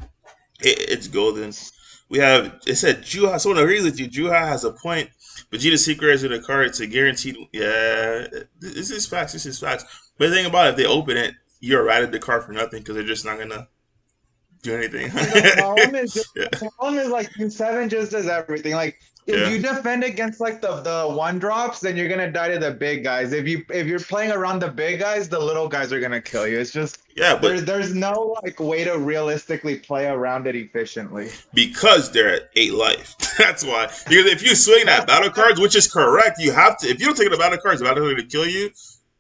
It's golden. It said Juha. Someone agrees with you. Juha has a point. Vegeta's secret is in the card. It's a guaranteed. Yeah, this is facts. But the thing about it, if they open it, you're ratted the card for nothing because they're just not gonna do anything. The problem is like U7 just does everything. Like if you defend against like the 1-drops, then you're gonna die to the big guys. If you're playing around the big guys, the little guys are gonna kill you. It's just but there's no like way to realistically play around it efficiently. Because they're at 8 life. That's why. Because if you swing at battle cards, which is correct, you have to. If you don't take the battle cards, the battle card to kill you.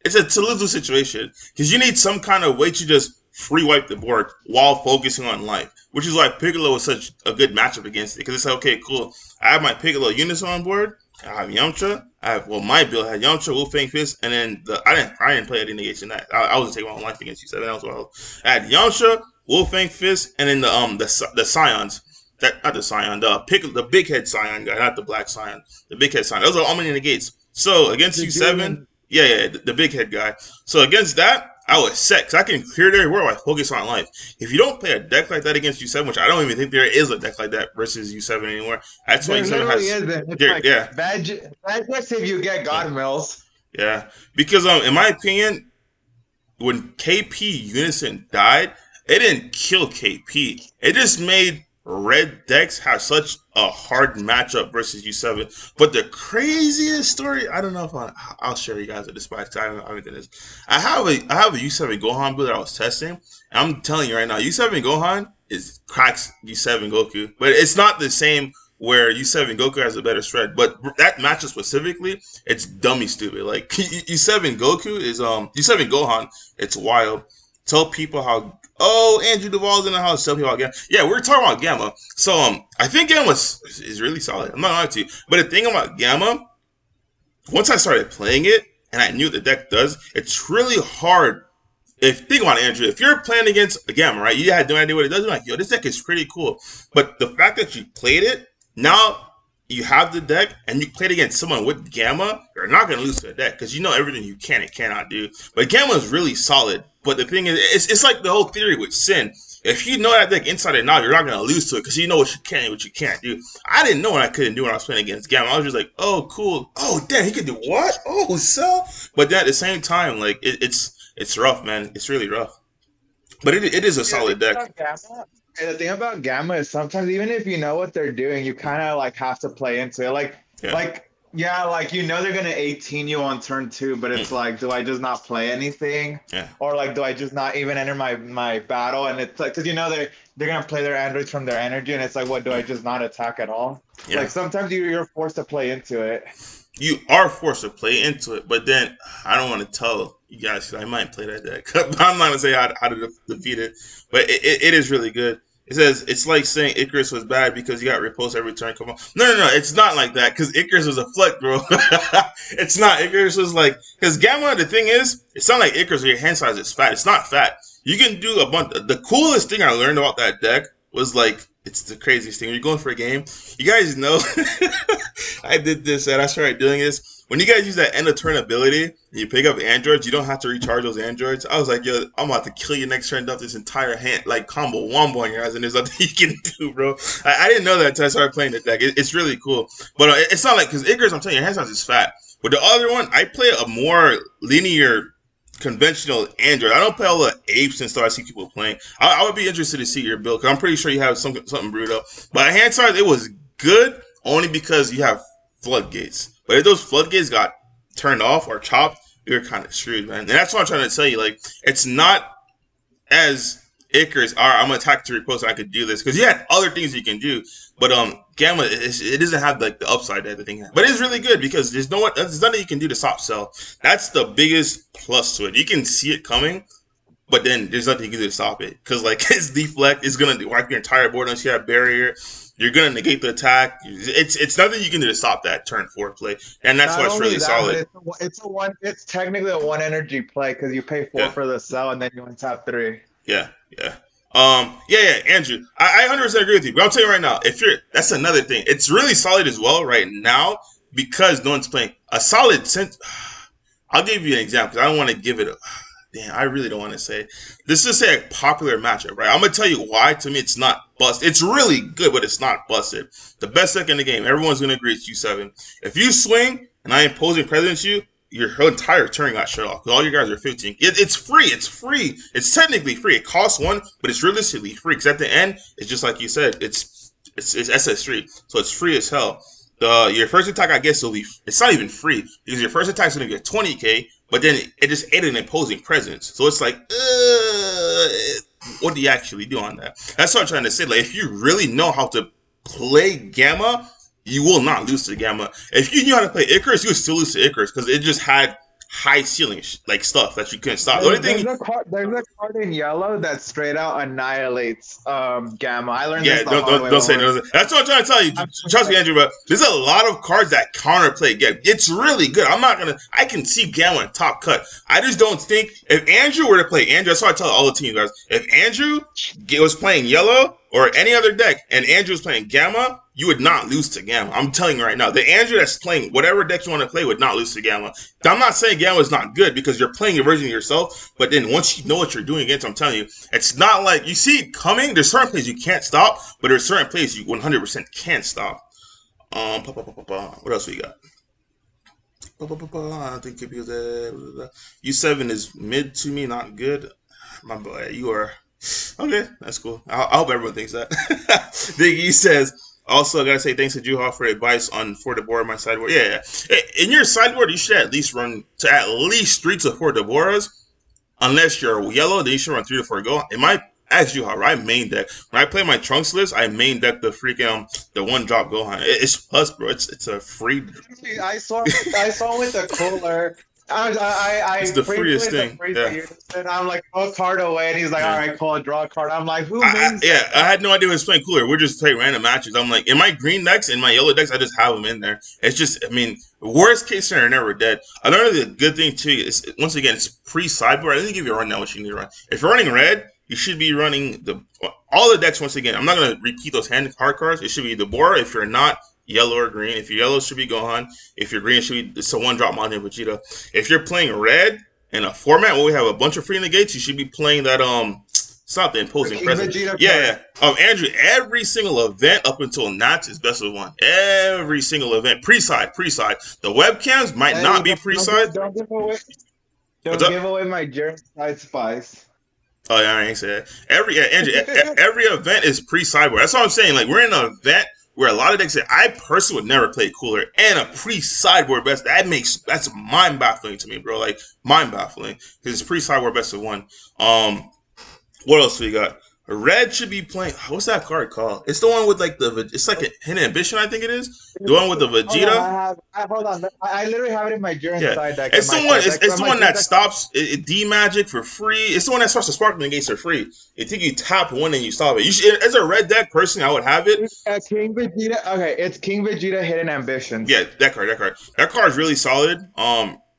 It's a lose situation because you need some kind of way to just free wipe the board while focusing on life, which is why Piccolo was such a good matchup against it because it's like, okay, cool. I have my Piccolo unison on board. I have Yamcha. My build had Yamcha, Wu Fang Fist, and then I didn't play any negation that. I was taking my own life against U7 as well. I had Yamcha, Wu Fang Fist, and then the Scions. Not the Scion, the big head Scion guy, not the black Scion. The big head Scion. Those are all many negates. So against U7. Yeah, the big head guy. So against that, I was set because I can clear their world. I focus on life. If you don't play a deck like that against U7, which I don't even think there is a deck like that versus U7 anymore. That's why U7 has. Bad just if you get God Mills. Yeah, because in my opinion, when KP Unison died, it didn't kill KP. It just made red decks have such a hard matchup versus U7. But the craziest story, I don't know if I'll share you guys with this because I don't know everything is. I have a U7 Gohan build that I was testing, and I'm telling you right now, U7 Gohan cracks U7 Goku, but it's not the same where U7 Goku has a better spread. But that matchup specifically, it's dummy stupid. Like U7 Goku is U7 Gohan, it's wild. Tell people how. Oh, Andrew Duvall's in the house. Tell people about Gamma. Yeah, we're talking about Gamma. So I think Gamma is really solid. I'm not lying to you. But the thing about Gamma, once I started playing it and I knew what the deck does, it's really hard. Think about it, Andrew. If you're playing against a Gamma, right? You had no idea what it does. You're like, yo, this deck is pretty cool. But the fact that you played it, now you have the deck and you played against someone with Gamma, you're not going to lose to the deck because you know everything you can and cannot do. But Gamma is really solid. But the thing is, it's like the whole theory with Sin. If you know that deck inside and out, you're not going to lose to it because you know what you can and what you can't do. I didn't know what I couldn't do when I was playing against Gamma. I was just like, oh, cool. Oh, damn, he could do what? Oh, so? But then at the same time, like, it's rough, man. It's really rough. But it is a solid deck. The thing about Gamma is sometimes even if you know what they're doing, you kind of like have to play into it. Like you know they're gonna 18 you on turn 2, but it's like, do I just not play anything? Yeah. Or like, do I just not even enter my battle? And it's like, because you know they're gonna play their androids from their energy, and it's like, what, do I just not attack at all? Yeah. Like sometimes you're forced to play into it. You are forced to play into it, but then I don't want to tell you guys I might play that deck. I'm not gonna say how to defeat it, but it is really good. It says it's like saying Icarus was bad because you got repulsed every turn. Come on, no, it's not like that because Icarus was a flex, bro. It's not. Icarus was like because Gamma. The thing is, it's not like Icarus where your hand size is fat. It's not fat. You can do a bunch. The coolest thing I learned about that deck was like it's the craziest thing. When you're going for a game, you guys know. I did this and I started doing this. When you guys use that end of turn ability, and you pick up androids, you don't have to recharge those androids. I was like, yo, I'm about to kill you next turn, dump this entire hand, like combo wombo on your ass, and there's nothing you can do, bro. I didn't know that until I started playing the deck. It's really cool. But it's not like, because Icarus, I'm telling you, your hand size is fat. But the other one, I play a more linear, conventional android. I don't play all the apes and stuff I see people playing. I would be interested to see your build, because I'm pretty sure you have something brewed up. But hand size, it was good only because you have floodgates. But if those floodgates got turned off or chopped, you're kind of screwed, man. And that's what I'm trying to tell you. Like, it's not as Icarus, all right, I'm going to attack to repulse and I could do this. Because you had other things you can do. But Gamma, it doesn't have like the upside that the thing has. But it's really good because there's nothing you can do to stop cell. That's the biggest plus to it. You can see it coming, but then there's nothing you can do to stop it. Because like its deflect is going to wipe your entire board unless you have barrier. You're gonna negate the attack. It's nothing you can do to stop that turn 4 play, and that's why it's really solid. It's technically a 1 energy play because you pay 4 for the cell and then you untap 3. Yeah. Andrew, I 100% agree with you. But I'll tell you right now, that's another thing. It's really solid as well right now because no one's playing a solid. I'll give you an example. I don't want to give it a. Damn, I really don't want to say. This is a popular matchup, right? I'm going to tell you why. To me, it's not busted. It's really good, but it's not busted. The best deck in the game, everyone's going to agree it's U7. If you swing and I imposing presence you, your entire turn got shut off because all you guys are 15. It's free. It's free. It's technically free. It costs 1, but it's realistically free because at the end, it's just like you said. It's SS3, so it's free as hell. Your first attack, I guess, will be. It's not even free because your first attack is going to get 20k. But then it just added an imposing presence. So it's like, what do you actually do on that? That's what I'm trying to say. Like, if you really know how to play Gamma, you will not lose to Gamma. If you knew how to play Icarus, you would still lose to Icarus because it just had high ceiling like stuff that you couldn't stop. There's a card in yellow that straight out annihilates Gamma. I learned this the hard way. Don't say no. That's what I'm trying to tell you. Trust me, Andrew, but there's a lot of cards that counterplay Gamma. It's really good. I can see Gamma in top cut. I just don't think if Andrew were to play Andrew, that's what I tell all the team guys. If Andrew was playing yellow or any other deck and Andrew was playing Gamma, you would not lose to Gamma. I'm telling you right now. The Andrew that's playing whatever deck you want to play would not lose to Gamma. I'm not saying Gamma is not good because you're playing a version of yourself, but then once you know what you're doing against, I'm telling you, it's not like you see it coming. There's certain plays you can't stop, but there's certain plays you 100% can stop. What else we got? I don't think it was U7 is mid to me, not good. My boy, you are okay. That's cool. I hope everyone thinks that. Diggy says. Also, I gotta say thanks to Juha for advice for Deborah, my sideboard. Yeah. In your sideboard, you should at least run to at least 3 to 4 Deborahs. Unless you're yellow, then you should run 3 to 4 go. In my ask Juha, right? Main deck. When I play my trunks list, I main deck the freaking the 1-drop Gohan. It's plus, bro. It's a free. I saw with the cooler. It's the freest thing. And I'm like, oh, card away. And he's like, all right, cool, draw a card. I'm like, who means I had no idea who was playing cooler. We're just playing random matches. I'm like, in my green decks, in my yellow decks, I just have them in there. It's just, worst case scenario, never dead. Another good thing, too, is, once again, it's pre-sideboard. I didn't give you a rundown what you need to run. If you're running red, you should be running all the decks, once again. I'm not going to repeat those hard cards. It should be the Bora. If you're not, yellow or green. If you're yellow, it should be Gohan. If you're green, it should be it's a 1-drop Majin Vegeta. If you're playing red in a format where we have a bunch of free negates, you should be playing that stop the imposing presence. Yeah. Andrew, every single event up until Nats is best of 1. Every single event. Pre-side. The webcams might not be pre-side. Don't give away my Jiren side spice. Oh yeah, I ain't say that. Andrew, every event is pre-sideboard. That's what I'm saying. Like we're in an event where a lot of decks say, I personally would never play cooler and a pre-sideboard best. That's mind-baffling to me, bro. Like, mind-baffling. Because it's pre-sideboard best of 1. What else we got? Red should be playing. What's that card called? It's the one with like it's like a hidden ambition, I think it is. The one with the Vegeta. Hold on. I literally have it in my Jiren Yeah, side deck. it's the one. It's the one that stops D magic for free. It's the one that starts the sparkling gates for free. I think you tap one and you stop it. You should, as a red deck person, I would have it. King Vegeta. Okay, it's King Vegeta Hidden Ambitions. Yeah, that card. That card is really solid.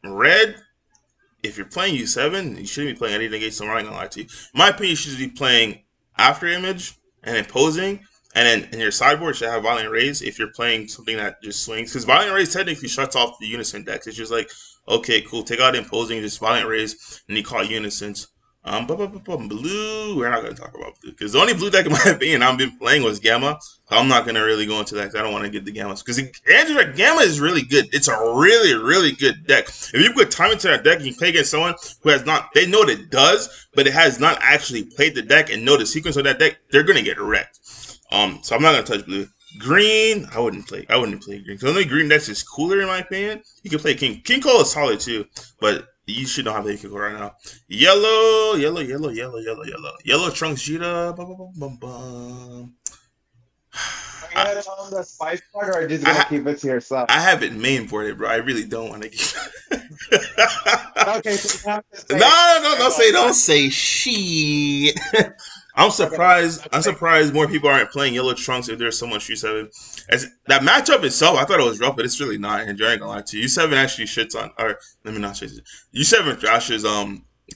Red. If you're playing U7, you shouldn't be playing anything against them. I'm not gonna lie to you. In my opinion, you should be playing After Image and Imposing, and then in your sideboard should have Violent Rays if you're playing something that just swings. Because Violent Rays technically shuts off the Unison decks. It's just like, okay, cool, take out Imposing, just Violent Rays, and you call it Unisons. Blue, we're not going to talk about blue. Because the only blue deck, in my opinion, I've been playing was Gamma. So I'm not going to really go into that because I don't want to get the Gammas. Because Gamma is really good. It's a really, really good deck. If you put time into that deck and you play against someone who has not, they know what it does, but it has not actually played the deck and know the sequence of that deck, they're going to get wrecked. So I'm not going to touch blue. Green, I wouldn't play green. Because the only green deck is cooler, in my opinion. You can play King. King Cole is solid too, but you should know how to play King Cole right now. Yellow. Yellow Trunks Jita. Are you gonna tell them the spice part, or are you just gonna keep it to yourself? I have it mainboarded, bro. I really don't want to keep Okay, so you have to say don't say shit. I'm surprised more people aren't playing Yellow Trunks if there's so much U7. As that matchup itself, I thought it was rough, but it's really not. And I ain't gonna lie to you. U7 actually shits on, or let me not say it. U7 thrashes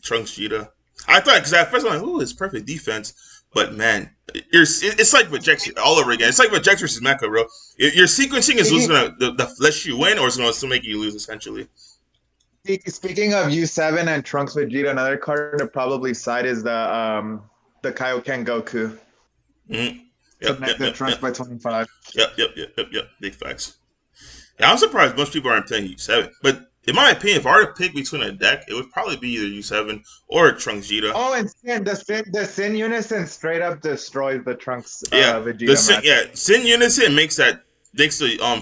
Trunks Jita. I thought, because at first I'm like, ooh, it's perfect defense. But man, it's like Vegeta all over again. It's like Vegeta versus Mecha, bro. Your sequencing is gonna let you win, or it's gonna still make you lose essentially. Speaking of U7 and Trunks Vegeta, another card to probably side is the Kaioken Goku. Mm-hmm. Yep, Trunks by 25. Yep. Big facts. Yeah, I'm surprised most people aren't playing U7. But in my opinion, if I were to pick between a deck, it would probably be either U7 or Trunks Jita. Oh, and the Sin Unison straight up destroys the Trunks Vegeta matchup. Sin Unison makes the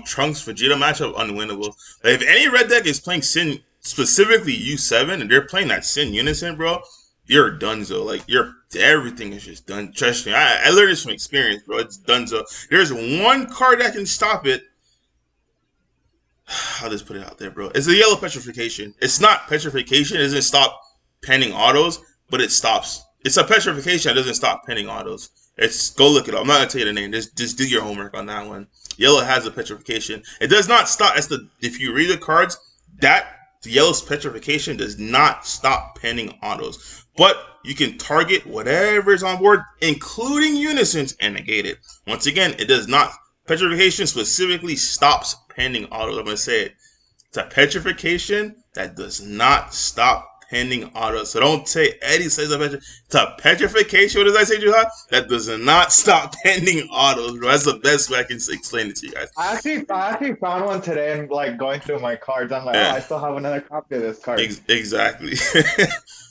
Trunks Vegeta matchup unwinnable. Like, if any red deck is playing Sin, specifically U7, and they're playing that Sin Unison, bro, you're donezo. Like, everything is just done. Trust me, I learned this from experience, bro. It's donezo. There's one card that can stop it. I'll just put it out there, bro. It's the Yellow Petrification. It's not Petrification. It doesn't stop penning autos, but it stops. It's a Petrification that doesn't stop penning autos. Go look it up. I'm not gonna tell you the name. Just do your homework on that one. Yellow has a Petrification. It does not stop. If you read the cards, the Yellow's Petrification does not stop penning autos. But you can target whatever is on board, including Unisons, and negate it. Once again, it does not. Petrification specifically stops pending autos. I'm going to say it. It's a petrification that does not stop pending autos. So don't say Eddie says it's a petrification. What does I say, Juha? That does not stop pending autos, bro. That's the best way I can explain it to you guys. I actually found one today and like going through my cards. I'm like, I still have another copy of this card. Exactly.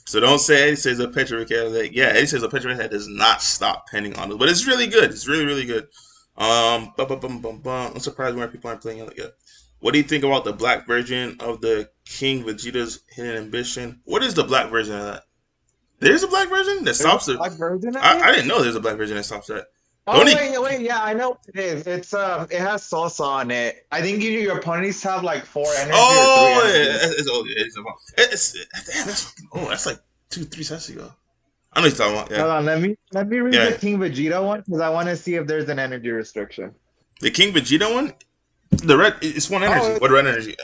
So don't say Eddie says a petrification. Like, yeah, Eddie says a petrification that does not stop pending autos. But it's really good. It's really, really good. I'm surprised more people aren't playing it yet. What do you think about the black version of the King Vegeta's Hidden Ambition? What is the black version of that? There's a black version that stops it. I didn't know there's a black version that stops that. Wait, yeah, I know what it is. It has salsa on it. I think your opponent needs to have like 4 energy or 3 energy. That's like 2-3 sets ago. I know what you're talking about. Yeah. Hold on, let me read the King Vegeta one because I want to see if there's an energy restriction. The King Vegeta one? The red, it's 1 energy. What red energy?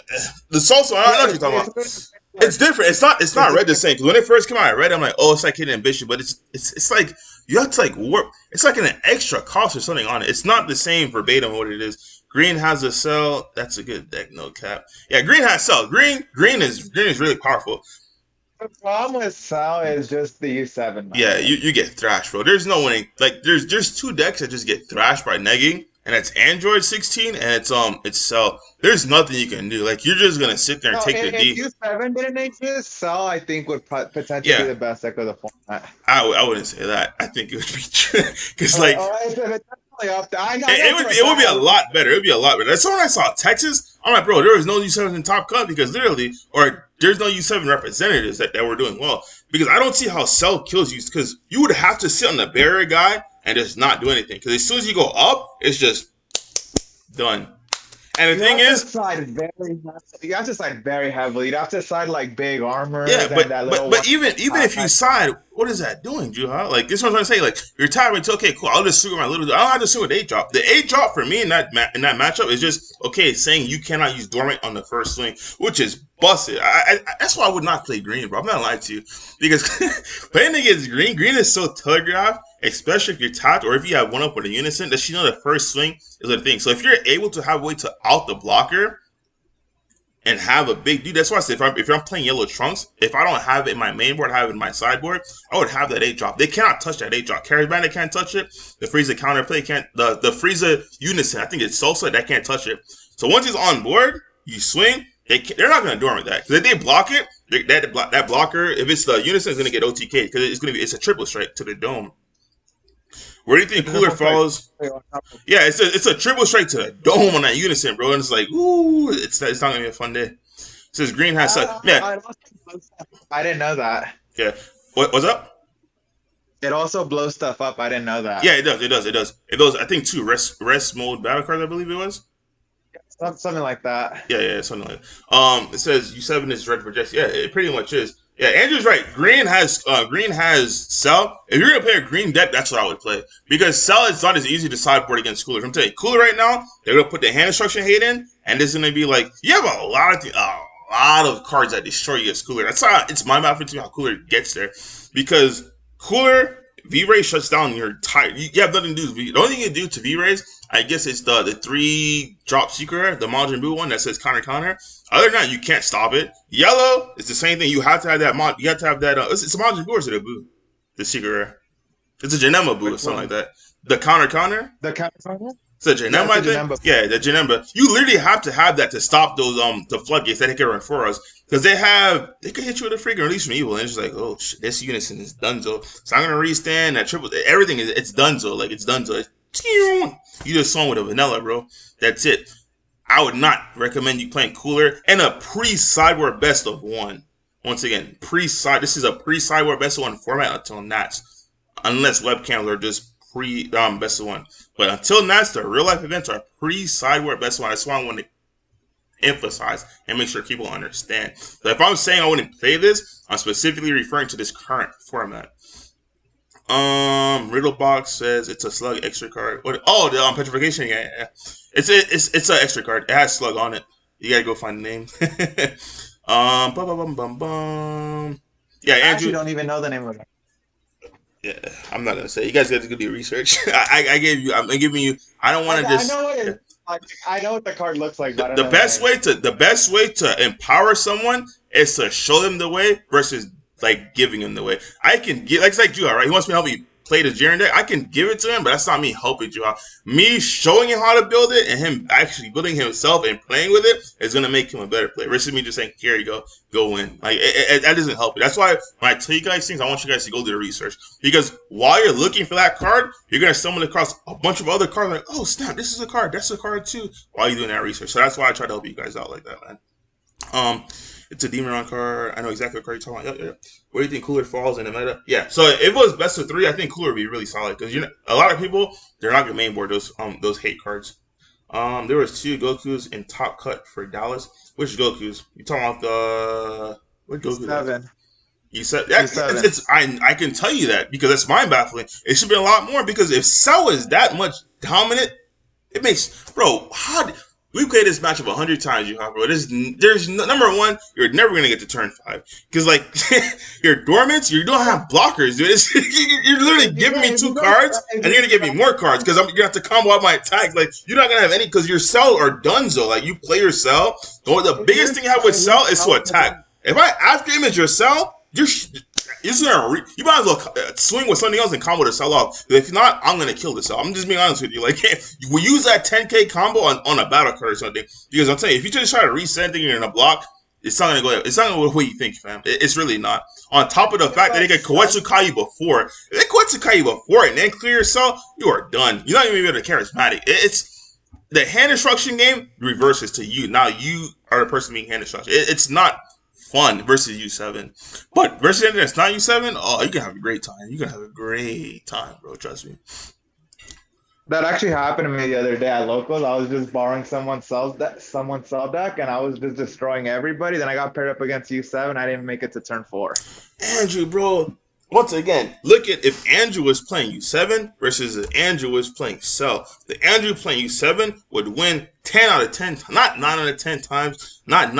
The salsa, I don't know what you're talking about. It's different. It's not red the same. Because when it first came out, I read, I'm like, oh, it's like Hidden Ambition, but it's like you have to like work. It's like an extra cost or something on it. It's not the same verbatim what it is. Green has a cell. That's a good deck. No cap. Yeah, green has cell. Green is really powerful. The problem with Sal is just the U7. Yeah, you get thrashed, bro. There's no winning. Like there's 2 decks that just get thrashed by negging, and it's Android 16 and it's Cell. There's nothing you can do. Like you're just gonna sit there and take the D. If U7 didn't exist, Cell I think would potentially be the best deck of the format. I wouldn't say that. I think it would be because it would be a lot better. It would be a lot better. That's when I saw Texas. I'm like, bro, there was no U7 in Top Cut because literally, or there's no U7 representatives that were doing well. because I don't see how Cell kills you, because you would have to sit on the barrier guy and just not do anything. Because as soon as you go up, it's just done. And the thing is, you have to side very heavily. You'd have to side like big armor. yeah, but even if you I- side, what is that doing, Juha? Like, this is what I'm trying to say. Like, you're tired, it's okay, cool. I'll just swing with my little. I don't have to swing with 8-drop. The 8-drop for me in that matchup is just okay. Saying you cannot use dormant on the first swing, which is busted. That's why I would not play green, bro. I'm not lying to you, because playing against green is so telegraphed. Especially if you're tapped or if you have one up with a unison, that you know the first swing is a thing. So if you're able to have a way to out the blocker and have a big dude, that's why I say if I'm playing yellow trunks, if I don't have it in my main board, I have it in my sideboard, I would have that 8-drop. They cannot touch that 8-drop. Charismatic can't touch it. The Frieza counterplay can't. The Frieza unison, I think it's Salsa, that can't touch it. So once he's on board, you swing. They're not going to dormant that, because if they block it, that blocker, if it's the unison, is going to get OTK, because it's a triple strike to the dome. Where do you think Cooler falls? Yeah, it's a triple strike to the dome on that unison, bro. And it's like, ooh, it's not gonna be a fun day. It says green has I didn't know that. Yeah. What's up? It also blows stuff up. I didn't know that. Yeah, it does. I think 2 rest mode battle cards, I believe it was. Something like that. Yeah, something like that. It says U7 is red for Jesse. Yeah, it pretty much is. Yeah, Andrew's right. Green has Cell. If you're gonna play a green deck, that's what I would play, because Cell is not as easy to sideboard against Cooler. I'm telling you, Cooler right now, they're gonna put the hand instruction hate in, and it's gonna be like you have a lot of cards that destroy you against Cooler. That's how it's my mouth into how Cooler gets there, because Cooler V-Ray shuts down your entire. You have nothing to do. The only thing you can do to V-Rays, I guess, it's the 3-drop secret, the Majin Buu one that says counter. Other than that, you can't stop it. Yellow, it's the same thing. You have to have that mod. You have to have that. It's a Majin Buu or is it a Buu? The secret rare. It's a Janema Buu or something like that. The counter. The counter. It's a Janema, I think. Yeah, the Janema. You literally have to have that to stop those the floodgates that they can run for us, because they can hit you with a freaking release from evil, and it's just like, oh shit, this unison is donezo. So I'm gonna restand that triple. Everything it's donezo. Like it's donezo. You just swung with a vanilla, bro. That's it. I would not recommend you playing Cooler and a pre-sideboard best of 1. Once again, this is a pre-sideboard best of 1 format until Nats, unless webcams are just best of 1. But until Nats, the real life events are pre-sideboard best of 1. That's why I want to emphasize and make sure people understand. So if I'm saying I wouldn't play this, I'm specifically referring to this current format. Riddlebox says it's a slug extra card. What? Oh, the petrification. Yeah. It's an extra card. It has slug on it. You gotta go find the name. Yeah, Andrew. I actually don't even know the name of it. Yeah, I'm not gonna say. You guys got to do your research. I'm giving you. I don't want to just. I know what it is. I know what the card looks like. But the best way to empower someone is to show them the way versus like giving him the way. I can get like Juha, right? He wants me to help you play the Jiren deck. I can give it to him, but that's not me helping Juha. Me showing him how to build it and him actually building himself and playing with it is gonna make him a better player. Versus me just saying, "Here you go win." Like that doesn't help it. That's why when I tell you guys things, I want you guys to go do the research, because while you're looking for that card, you're gonna stumble across a bunch of other cards. Like, oh snap, this is a card. That's a card too. While you're doing that research, so that's why I try to help you guys out like that, man. It's a Demon Run card. I know exactly what card you're talking about. Yep. Where do you think Cooler falls in the meta? Yeah, so if it was best of 3, I think Cooler would be really solid, because a lot of people, they're not gonna mainboard those hate cards. There was 2 Gokus in top cut for Dallas. Which Gokus? You talking about the what Goku? 7. You said it's I can tell you that because it's mind baffling. It should be a lot more, because if Cell is that much dominant, it makes we played this matchup 100 times, Juha, bro. There's number one, you're never gonna get to turn 5 because like you're dormant, you don't have blockers, dude. You're literally giving me 2 cards, and you're gonna give me more cards because you're gonna have to combo out my attacks. Like you're not gonna have any because your Cell are donezo. Like you play your Cell. The biggest thing you have with Cell is to attack. If I after image your Cell, you might as well swing with something else and combo the Cell off. If not, I'm gonna kill the Cell. I'm just being honest with you. Like, we use that 10k combo on a battle card or something. Because I'm telling you, if you just try to reset things in a block, it's not gonna go. It's not gonna go the way you think, fam. It's really not. On top of the fact that they get Koetsukai you before, if they Koetsukai you before it and then clear your Cell, you are done. You're not even able to charismatic. It's the hand instruction game reverses to you. Now you are the person being hand instruction. It's not fun versus U7. But versus anything that's not U7, oh, you can have a great time. You can have a great time, bro. Trust me. That actually happened to me the other day at locals. I was just borrowing someone's cell deck, and I was just destroying everybody. Then I got paired up against U7. I didn't make it to turn 4. Andrew, bro. Once again, look at if Andrew was playing U7 versus if Andrew was playing Cell. The Andrew playing U7 would win 10 out of 10, not 9 out of 10 times, not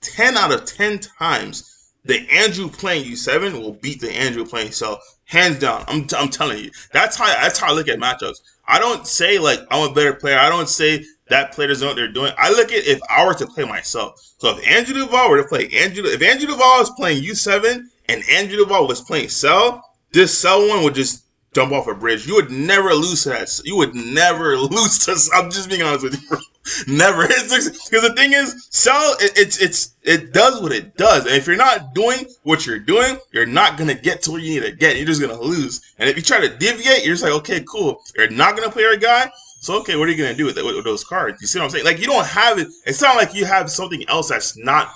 10 out of 10 times. The Andrew playing U7 will beat the Andrew playing Cell. Hands down. I'm telling you. That's how I look at matchups. I don't say like I'm a better player. I don't say that player doesn't know what they're doing. I look at if I were to play myself. So if Andrew Duval were to play if Andrew Duval was playing U7 and Andrew Duval was playing Cell, this Cell one would just jump off a bridge. You would never lose to that. You would never lose to. I'm just being honest with you, bro. Never. Because the thing is, Cell, it does what it does. And if you're not doing what you're doing, you're not going to get to where you need to get. You're just going to lose. And if you try to deviate, you're just like, okay, cool. You're not going to play your guy. So, okay, what are you going to do with those cards? You see what I'm saying? Like, you don't have it. It's not like you have something else that's not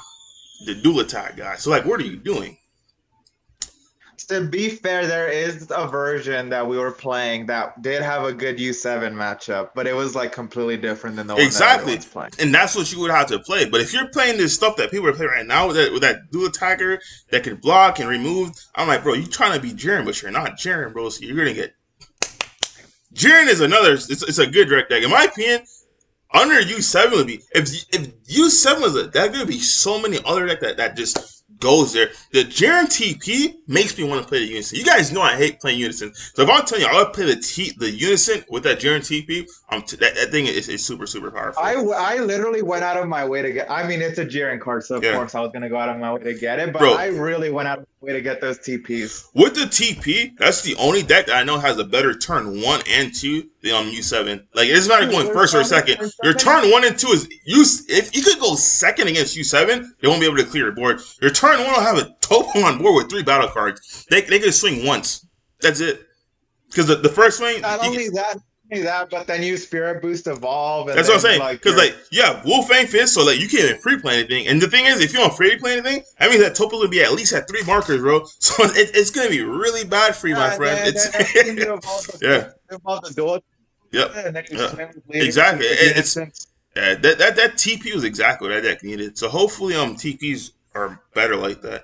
the dual attack guy. So, like, what are you doing? To be fair, there is a version that we were playing that did have a good U7 matchup, but it was like completely different than the one that everyone's playing. And that's what you would have to play. But if you're playing this stuff that people are playing right now with that dual attacker that can block and remove, I'm like, bro, you trying to be Jiren, but you're not Jiren, bro. So you're gonna get Jiren is another. It's a good direct deck, in my opinion. Under U7 would be if U7 was a deck, there would be so many other decks that just goes there. The Jiren TP makes me want to play the Unison. You guys know I hate playing Unison. So if I'm telling you I would play the Unison with that Jiren TP, that thing is super, super powerful. I literally went out of my way to get. I mean, it's a Jiren card, so of course I was gonna go out of my way to get it. But I really went out of my way to get those TPs. With the TP, that's the only deck that I know has a better turn 1 and 2 than U7. Like, it's not going first or second. Your turn 1 and 2 is if you could go second against U7, they won't be able to clear your board. Your turn 1 will have a topo on board with 3 battle cards. They can swing once. That's it. Because the first swing. Not only that, but then you Spirit Boost Evolve. And that's what I'm saying. Because you have Wolfang Fist, so you can't even pre-play anything. And the thing is, if you don't pre-play anything, that means that topo will be at least at 3 markers, bro. So it's gonna be really bad for you, my friend. Evolve the dual. Yep. Exactly. That TP was exactly what that deck needed. So hopefully TPs are better like that.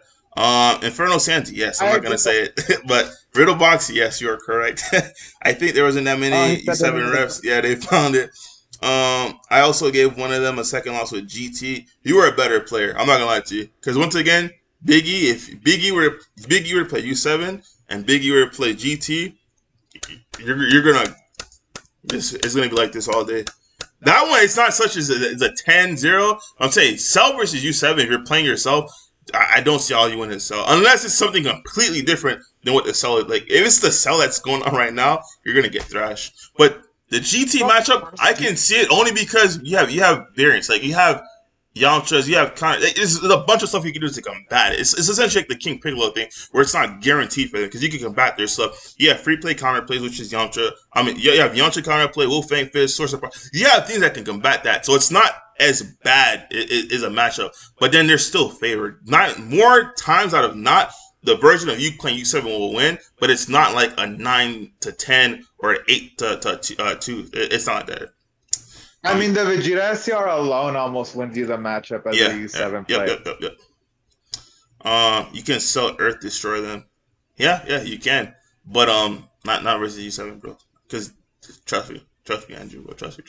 Inferno Santa, yes, I'm not gonna say it, but Riddle Box, yes, you are correct. I think there wasn't that many U7 reps. Yeah, they found it. I also gave one of them a second loss with GT. You were a better player. I'm not gonna lie to you, because once again, Biggie, if Biggie were to play U7 and Biggie were to play GT, you're gonna. It's gonna be like this all day. That one, it's not such as a 10-0. I'm saying Cell versus U7. If you're playing yourself, I don't see how you win this Cell unless it's something completely different than what the Cell is. Like, if it's the Cell that's going on right now, you're gonna get thrashed. But the GT matchup, I can see it only because you have variants. Like, you have Yamchas, you have there's a bunch of stuff you can do to combat it. It's essentially like the King Piccolo thing, where it's not guaranteed for them because you can combat their stuff. You have free play counter plays, which is Yamcha. I mean, you have Yamcha counter play, Wolfang Fist, Source of Power. You have things that can combat that, so it's not as bad. It is a matchup, but then they're still favored. Not more times out of not, the version of you playing U7 will win, but it's not like a 9-10 or an 8-2. It's not like that. I mean, the Vegeta SCR alone almost wins you the matchup as a U7 player. Yep. You can Cell Earth Destroy them. Yeah, you can. But not versus U7, bro. Because trust me, Andrew. Bro. Trust me.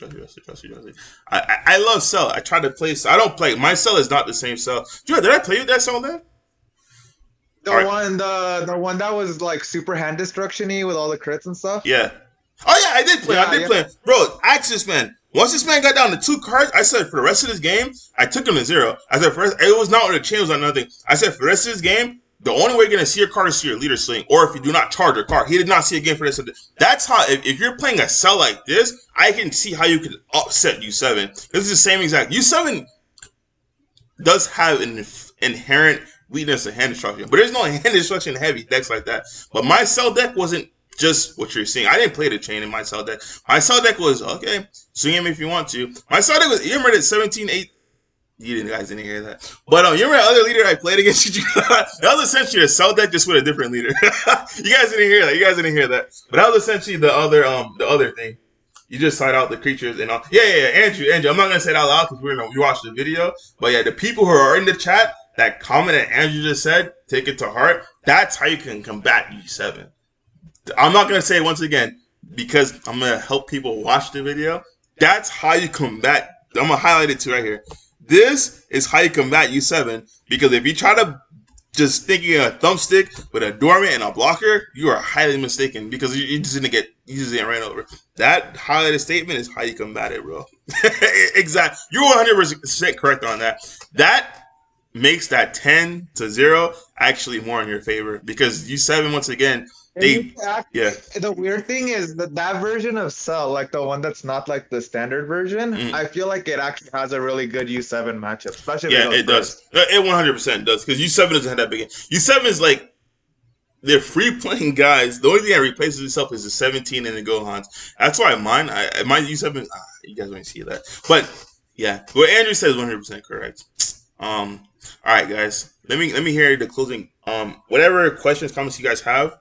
I love Cell. I try to play. I don't play. My Cell is not the same Cell. Did I play with that Cell then? The one that was like super hand destruction-y with all the crits and stuff. Yeah. Oh yeah, I did play. Bro, Axis man. Once this man got down to 2 cards, I said for the rest of this game, I took him to 0. I said first, it was not with the chain, it was on nothing. I said for the rest of this game, the only way you're going to see your card is see your leader swing, or if you do not charge your card. He did not see a game for this. That's how, if you're playing a Cell like this, I can see how you could upset U7. This is the same exact. U7 does have an inherent weakness in hand destruction, but there's no hand destruction in heavy decks like that. But my Cell deck wasn't just what you're seeing. I didn't play the chain in my Cell deck. My Cell deck was, okay, swing him if you want to. My Cell deck was, you remember that 17-8 You guys didn't hear that. But you remember that other leader I played against you? That was essentially a cell deck just with a different leader. You guys didn't hear that. But that was essentially the other thing. You just side out the creatures and all. Yeah. Andrew. I'm not gonna say it out loud because you watch the video. But yeah, the people who are in the chat that comment that Andrew just said, take it to heart. That's how you can combat U7. I'm not gonna say it once again because I'm gonna help people watch the video. That's how you combat. I'm gonna highlight it too right here. This is how you combat U7 because if you try to just thinking a thumbstick with a dormant and a blocker, you are highly mistaken because you're just gonna get ran over. That highlighted statement is how you combat it, bro. Exactly. You're 100% correct on that. That makes that 10-0 actually more in your favor because U7 once again. The weird thing is that version of Cell, like the one that's not like the standard version, I feel like it actually has a really good U7 matchup, especially if it does. It 100% does because U7 doesn't have that big. U7 is like they're free playing guys. The only thing that replaces itself is the 17 and the Gohans. That's why mine U7. You guys don't see that, but yeah, what Andrew says is 100% correct. All right, guys, let me hear the closing. Whatever questions, comments you guys have.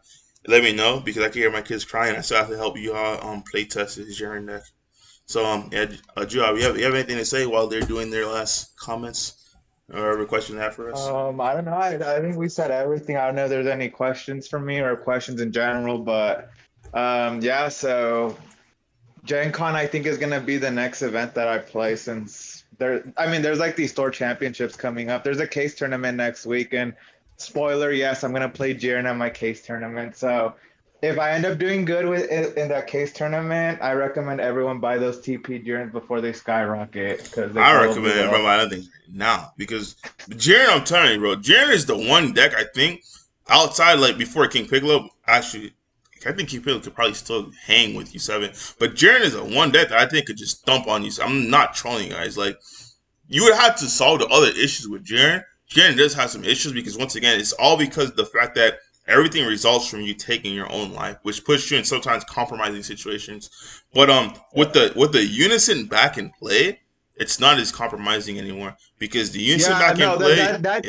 Let me know because I can hear my kids crying. I still have to help you play test his Jiren deck. So Juha, you have anything to say while they're doing their last comments or whatever questions they have for us? I don't know. I think we said everything. I don't know if there's any questions from me or questions in general, but yeah. So Gen Con I think is gonna be the next event that I play since there's like these store championships coming up. There's a case tournament next week and. Spoiler, yes, I'm gonna play Jiren at my case tournament. So if I end up doing good in that case tournament, I recommend everyone buy those TP Jirens before they skyrocket. I recommend everyone buy that thing now because Jiren, I'm telling you, bro, Jiren is the one deck I think outside like before King Piccolo. Actually, I think King Piccolo could probably still hang with U7, but Jiren is the one deck that I think could just dump on you. So I'm not trolling you guys. Like you would have to solve the other issues with Jiren. Jiren does have some issues because once again, it's all because of the fact that everything results from you taking your own life, which puts you in sometimes compromising situations. But with the Unison back in play, it's not as compromising anymore because the Unison back in play. That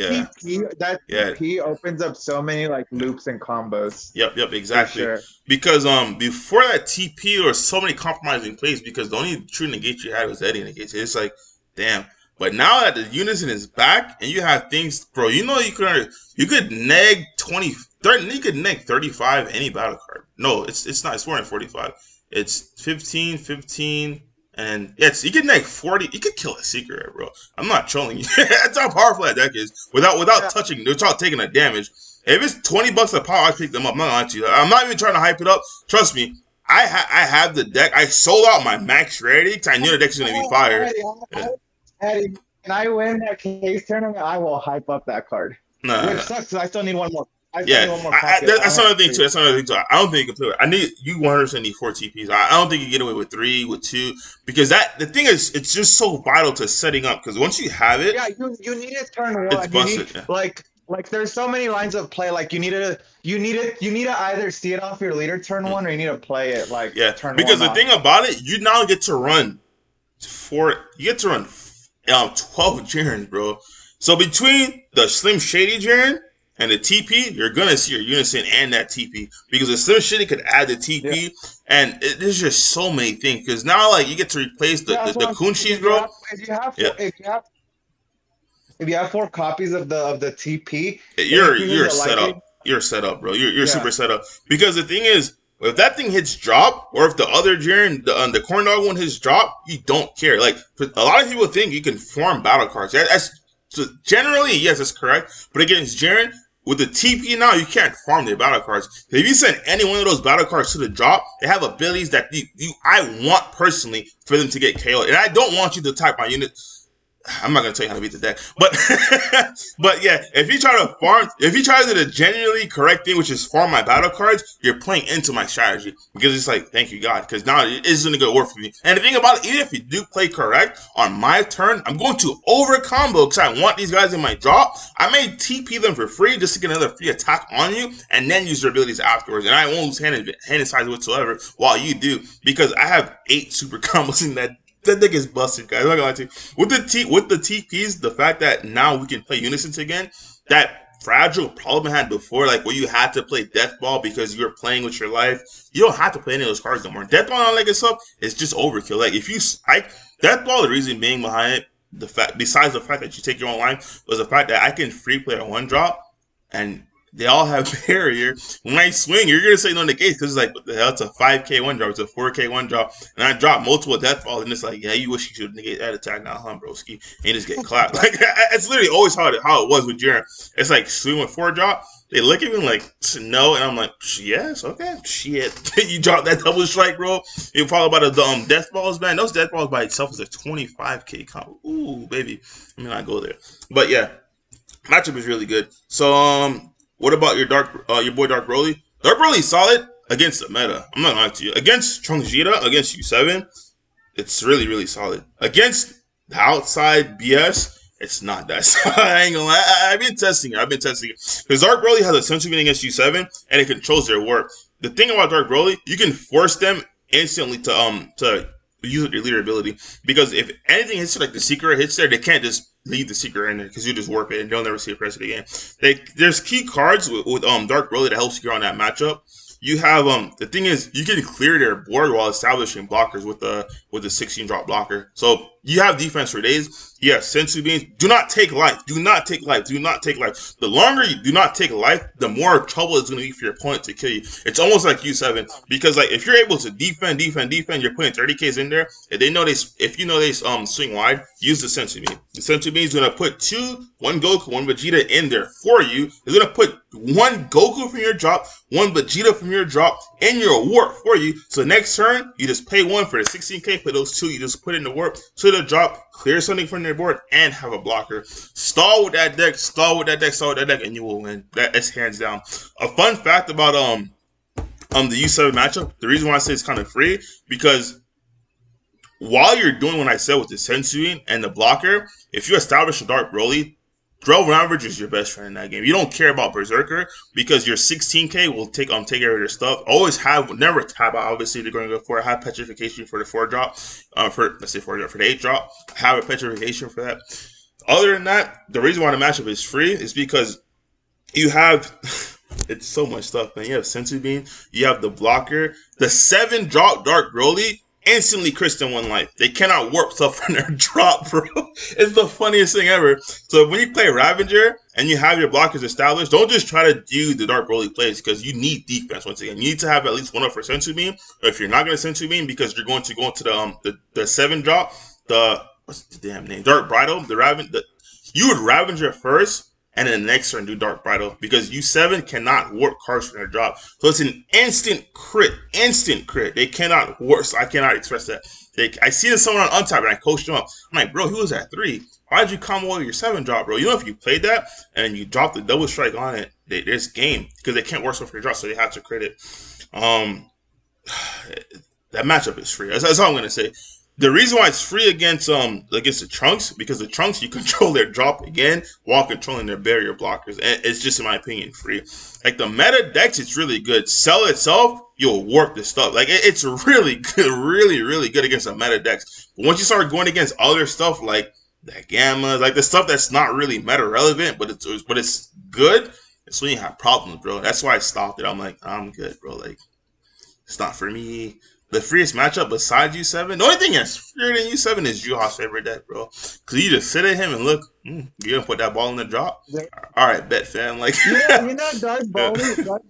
TP opens up so many like loops and combos. Yep, exactly. Sure. Because before that TP, there were so many compromising plays because the only true negate you had was Eddie negate. It's like, damn. But now that the Unison is back and you have things, bro, you could neg 20, 30, you could neg 35 any battle card. No, it's not. It's more than 45. It's 15, and yes, you could neg 40. You could kill a secret, bro. I'm not trolling you. That's how powerful that deck is without touching, without taking a damage. If it's $20 a pop, I pick them up. I'm not lying to you. I'm not even trying to hype it up. Trust me. I have the deck. I sold out my max rarity because I knew the deck was going to be fire. Eddie, when I win that case tournament, I will hype up that card. Which sucks because I still need one more. That's another thing too. I don't think you can play with. You 100% need 4 TPs. I don't think you get away with 3, with 2, because the thing is, it's just so vital to setting up. Because once you have it, you need it turn 1. It's busted. Like there's so many lines of play. Like you need to either see it off your leader turn 1 or you need to play it turn 1. Because the thing about it, you now get to run 12 Jirens, bro. So between the Slim Shady Jiren and the TP, you're gonna see your Unison and that TP because the Slim Shady could add the TP, and there's just so many things. Because now, like, you get to replace the Kunshis, bro. If you have 4 copies of the TP, you're set up. You're set up, bro. You're super set up because the thing is. If that thing hits drop, or if the other Jiren, the corn dog one hits drop, you don't care. Like, a lot of people think you can farm battle cards. So generally, yes, that's correct. But against Jiren, with the TP now, you can't farm their battle cards. If you send any one of those battle cards to the drop, they have abilities that I want personally for them to get KO'd. And I don't want you to type my unit. I'm not gonna tell you how to beat the deck, but but yeah, if you try to do the genuinely correct thing, which is farm my battle cards, you're playing into my strategy because it's like, thank you God, because now it isn't gonna work for me. And the thing about it, even if you do play correct on my turn, I'm going to over combo because I want these guys in my drop. I may TP them for free just to get another free attack on you, and then use their abilities afterwards, and I won't lose hand in size whatsoever while you do because I have 8 super combos in that That deck is busted, guys. I'm not gonna lie to you. With the TPs, the fact that now we can play Unisons again, that fragile problem I had before, like where you had to play Death Ball because you were playing with your life, you don't have to play any of those cards no more. Death Ball on Legacy Sub is just overkill. Like if you Death Ball, the reason being behind it, besides the fact that you take your own line, was the fact that I can free play a 1-drop, and they all have barrier. When I swing, you're gonna say no negate because it's like, what the hell? It's a 5K 1-drop, it's a 4K 1-drop, and I drop multiple Death Balls, and it's like, yeah, you wish you should negate that attack now, huh, broski? And you just get clapped. Like it's literally always how it was with Jiren. It's like swing with 4-drop. They look at me like no, and I'm like, yes, okay, shit. You drop that double strike, bro. You follow by the Death Balls, man. Those Death Balls by itself is a 25K combo. Ooh, baby. Let me not go there. But yeah, matchup is really good. So what about your boy Dark Broly? Dark Broly's solid against the meta. I'm not gonna lie to you. Against Trunks Vegeta, against U7, it's really, really solid. Against the outside BS, it's not that solid. I ain't gonna lie. I've been testing it. Because Dark Broly has a sensory meeting against U7, and it controls their warp. The thing about Dark Broly, you can force them instantly to use their leader ability. Because if anything hits like the secret hits there, they can't just leave the secret in there because you just warp it and they'll never see it press it again. There's key cards with Dark Broly that helps you on that matchup. You have the thing is you can clear their board while establishing blockers with the 16-drop blocker. So you have defense for days. Yes, Sensu Beans. Do not take life. Do not take life. The longer you do not take life, the more trouble it's going to be for your opponent to kill you. It's almost like U7 because like if you're able to defend, you're putting 30Ks in there. If you know they swing wide, use the Sensu Bean. The Sensu Bean is going to put one Goku, one Vegeta in there for you. It's going to put one Goku from your drop, one Vegeta from your drop, in your warp for you. So next turn, you just pay one for the 16K. For those two, you just put in the warp to the drop, clear something from their board, and have a blocker. Stall with that deck, and you will win. That's hands down. A fun fact about the U7 matchup, the reason why I say it's kind of free, because while you're doing what I said with the Sensuing and the blocker, if you establish a Dark Broly, Throw Ravage is your best friend in that game. You don't care about Berserker because your 16K will take care of your stuff. Never tap out. Obviously, they're going to go for it. Have Petrification for the 4-drop. For the 8-drop. Have a Petrification for that. Other than that, the reason why the matchup is free is because you have it's so much stuff, man. You have Sensu Bean, you have the blocker, the 7-drop Dark Broly. Instantly crits them 1 life. They cannot warp stuff from their drop, bro. It's the funniest thing ever. So when you play Ravager and you have your blockers established, don't just try to do the Dark Broly plays because you need defense once again. You need to have at least 1 up for Sensu Beam. Or if you're not going to Sensu Beam because you're going to go into the 7-drop, what's the damn name? Dark Bridal. You would Ravager first. And then the next turn do Dark Bridal because U7 cannot warp cards from their drop. So it's an instant crit. They cannot warp. So I cannot express that. I see this someone on untap and I coached him up. I'm like, bro, he was at 3. Why did you combo your 7-drop, bro? You know if you played that and you drop the double strike on it, there's game because they can't warp stuff for your drop, so they have to crit it. That matchup is free. That's all I'm gonna say. The reason why it's free against the Trunks, because the Trunks, you control their drop again while controlling their barrier blockers. And it's just, in my opinion, free. Like, the meta decks, it's really good. Cell itself, you'll warp this stuff. Like, it's really good, really, really good against the meta decks. But once you start going against other stuff, like the Gammas, like the stuff that's not really meta relevant, but it's good, it's when you have problems, bro. That's why I stopped it. I'm like, I'm good, bro. Like, it's not for me. The freest matchup besides U7, the only thing that's freer than U7 is Juha's favorite deck, bro. Because you just sit at him and look, you're going to put that ball in the drop? Yeah. All right, bet, fam. Like, Dark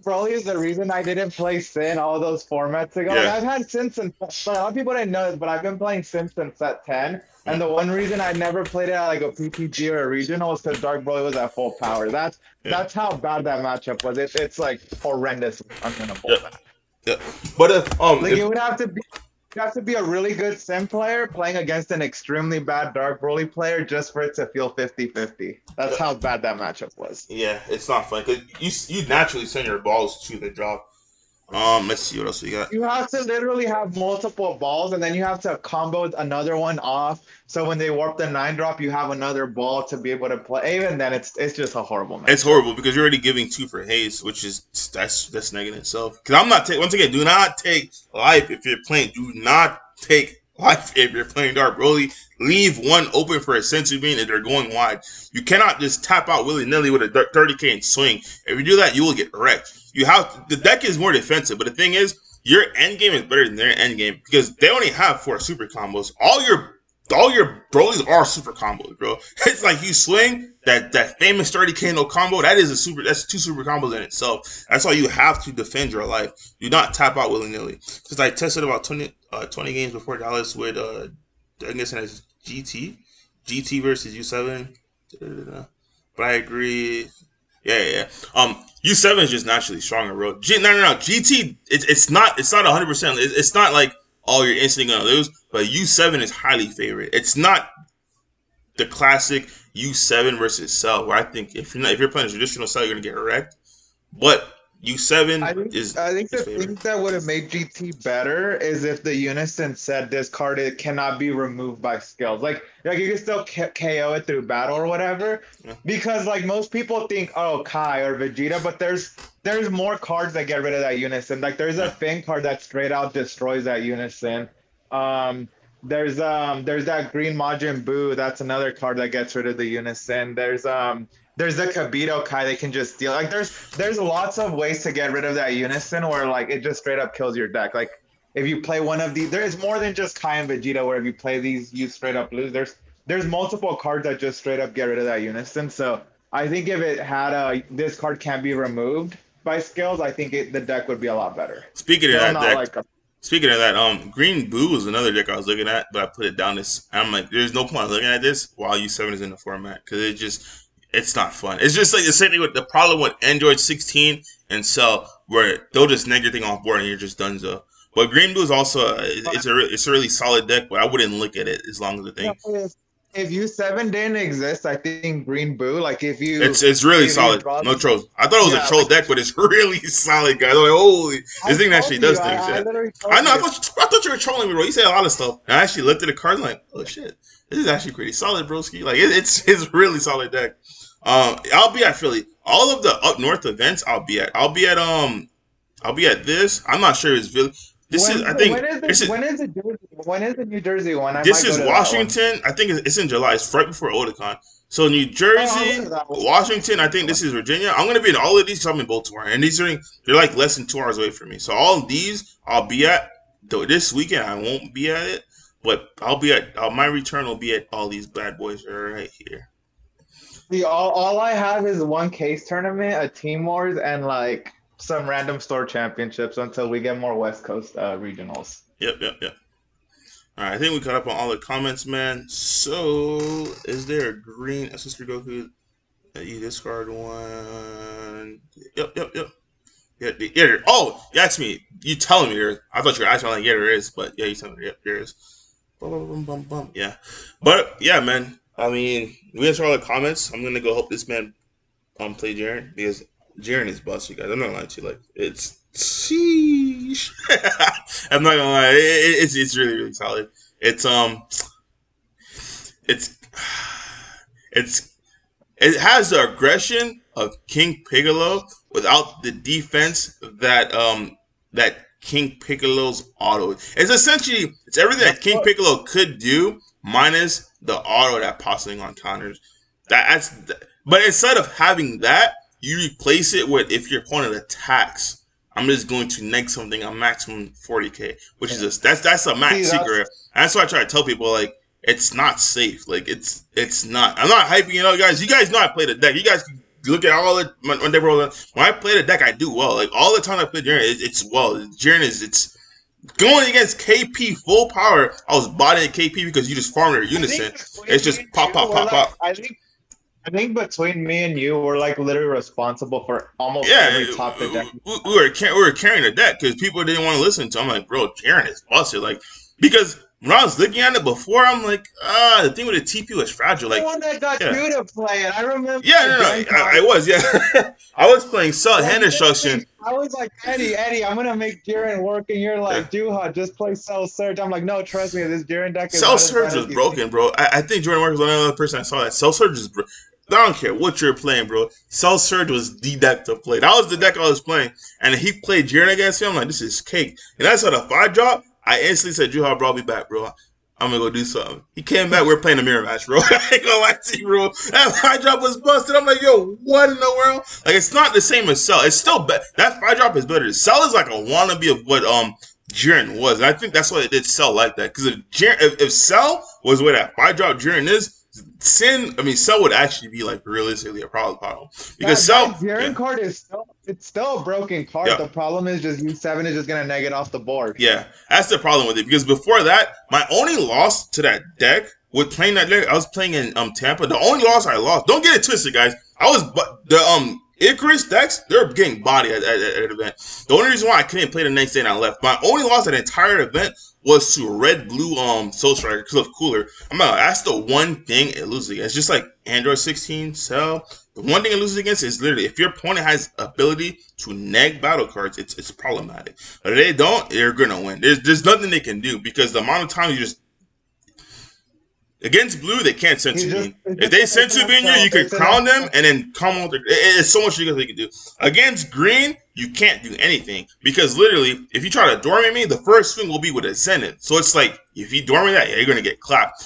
Broly is the reason I didn't play Sin all those formats ago. Yeah. I've had Sin since, a lot of people didn't know this, but I've been playing Sin since set 10. And the one reason I never played it at like a PPG or a regional was because Dark Broly was at full power. That's how bad that matchup was. It's like horrendous. Unwinnable. Yeah. Yeah. But if you would have to be a really good sim player playing against an extremely bad Dark Broly player just for it to feel 50-50. That's how bad that matchup was. Yeah, it's not fun because you naturally send your balls to the drop. Let's see what else we got. You have to literally have multiple balls, and then you have to combo another one off. So when they warp the 9-drop, you have another ball to be able to play. Even then, it's just a horrible match. It's horrible because you're already giving 2 for haste, which is that's negative itself. Because I'm not once again, do not take life if you're playing. Do not take life if you're playing Dark Broly. Leave one open for a sensu bean if they're going wide. You cannot just tap out willy-nilly with a 30k and swing. If you do that, you will get wrecked. The deck is more defensive, but the thing is, your end game is better than their end game because they only have 4 super combos. All your Broly's are super combos, bro. It's like you swing that famous 30k no combo. That's 2 super combos in itself. That's why you have to defend your life. Do not tap out willy nilly. Because I tested about 20 games before Dallas with I guess as GT versus U7. But I agree. Yeah. U7 is just naturally stronger, bro. No. GT, it's not 100%. It's not like, oh, you're instantly gonna lose. But U7 is highly favored. It's not the classic U7 versus Cell, where I think if you're playing a traditional Cell, you're gonna get wrecked. But U7 I think the thing that would have made GT better is if the Unison said this card cannot be removed by skills. Like you can still KO it through battle or whatever. Yeah. Because like most people think, oh, Kai or Vegeta, but there's more cards that get rid of that Unison. Like there's a Finn card that straight out destroys that Unison. There's that green Majin Buu. That's another card that gets rid of the Unison. There's the Kabito Kai they can just steal. Like there's lots of ways to get rid of that Unison where like it just straight up kills your deck. Like if you play one of these, there's more than just Kai and Vegeta where if you play these you straight up lose. There's multiple cards that just straight up get rid of that Unison. So I think if it had this card can't be removed by skills, I think the deck would be a lot better. Speaking of that, Green Boo was another deck I was looking at, but I put it down I'm like, there's no point looking at this while U7 is in the format because it's not fun. It's just like the same thing with the problem with Android 16 and Cell, where they'll just neg your thing off board and you're just donezo. But Green Blue is also it's a really solid deck, but I wouldn't look at it as long as the thing. If U7 didn't exist, I think Green Boo, like if you, it's really solid. No trolls. I thought it was a troll deck, but it's really solid, guys. I'm like, holy, this thing actually does things. I know. I thought you were trolling me, bro. You said a lot of stuff. And I actually looked at the cards, like, oh shit, this is actually pretty solid, broski. Like it's really solid deck. I'll be at Philly. All of the up north events, I'll be at this. I'm not sure it's Philly. When is the New Jersey one? This is Washington. I think it's in July. It's right before Otakon. So New Jersey, Washington. I think this is Virginia. I'm gonna be in all of these because I'm in Baltimore, and they're like less than 2 hours away from me. So all of these I'll be at. Though this weekend I won't be at it, but I'll be at. My return will be at all these bad boys right here. See, all I have is one case tournament, a Team Wars, and like some random store championships until we get more West Coast regionals. Yep. All right, I think we caught up on all the comments, man. So, is there a green Sister Goku? You discard one. Yep. Yeah. Oh, you asked me. You telling me there is. I thought you were asking, like, yeah, there is. But, yeah, you telling me, yep, there is. Bum. Yeah. But, yeah, man. I mean, we answered all the comments. I'm going to go help this man play Jiren because Jiren is boss, you guys. I'm not lying to you. Like, it's sheesh. I'm not gonna lie. It's really, really solid. It has the aggression of King Piccolo without the defense that King Piccolo's auto. It's everything that King Piccolo could do minus the auto that Posling on counters. But instead of having that, you replace it with, if your opponent attacks, I'm just going to neg something a maximum 40k, which is that's a max secret. That's why I try to tell people, like, it's not safe. Like it's not. I'm not hyping it out, guys. You guys know I play the deck. You guys can look at all the when I play the deck, I do well. Like all the time I play Jiren, it's well. Jiren it's going against KP full power. I was botting at KP because you just farmed their Unison. It's just pop. I think between me and you, we're like literally responsible for almost every top the deck. We were carrying the deck because people didn't want to listen to. I'm like, bro, Jiren is busted. Like, because when I was looking at it before, I'm like, the thing with the TP was fragile. Like, the one that got you to play it. I remember. Yeah, I was. Yeah, I was playing Cell hand instruction. I was like, Eddie, I'm gonna make Jiren work, and you're like, Juha, just play Cell Surge. I'm like, no, trust me, this Jiren deck is. Cell Surge was broken, bro. I think Jordan Mark was the only person I saw that. Cell Surge is. I don't care what you're playing, bro. Cell Surge was the deck to play. That was the deck I was playing. And he played Jiren against him. I'm like, this is cake. And that's how the 5 drop. I instantly said, Juha, bro, I'll be back, bro. I'm gonna go do something. He came back. We're playing a mirror match, bro. I ain't gonna lie to you, bro. That 5-drop was busted. I'm like, yo, what in the world? Like, it's not the same as Cell. It's still better. That 5-drop is better. Cell is like a wannabe of what Jiren was, and I think that's why it did Cell like that. Because if Cell was where that 5-drop Jiren is, Cell would actually be like realistically a problem. Because Cell, Jiren card is still a broken card. Yeah. The problem is just U7 is just gonna neg it off the board. Yeah, that's the problem with it. Because before that, my only loss to that deck with playing that deck, I was playing in Tampa. The only loss I lost, don't get it twisted, guys. The Icarus decks, they're getting bodied at an event. The only reason why I couldn't play the next day and I left, my only loss at the entire event was to red blue Soul Striker because of Cooler. That's the one thing it loses against. It's just like Android 16, Cell. The one thing it loses against is literally if your opponent has ability to neg battle cards, it's problematic. But if they don't, they're gonna win. There's nothing they can do because the amount of time you just against blue, they can't sensu bean. If they sensu bean you can crown them and then come with it's so much they can do. Against green, you can't do anything because literally, if you try to dormant me, the first swing will be with a Zenith. So it's like if you dormant that, you're gonna get clapped.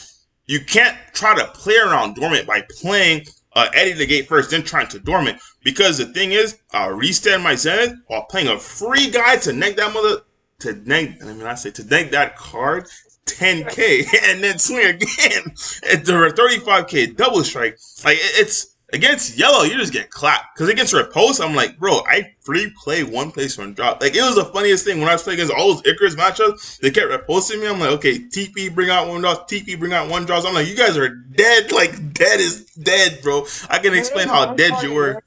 You can't try to play around dormant by playing Eddie the gate first, then trying to dormant because the thing is, I'll restand my Zenith while playing a free guy to neg that to neg that card. 10K and then swing again at the 35K double strike. Like it's against yellow, you just get clapped. Because against Repulse, I'm like, bro, I free play one place from drop. Like it was the funniest thing when I was playing against all those Icarus matchups. They kept repulsing me. I'm like, okay, TP bring out one draws, TP bring out one draws. I'm like, you guys are dead. Like dead is dead, bro. I can explain how dead you were.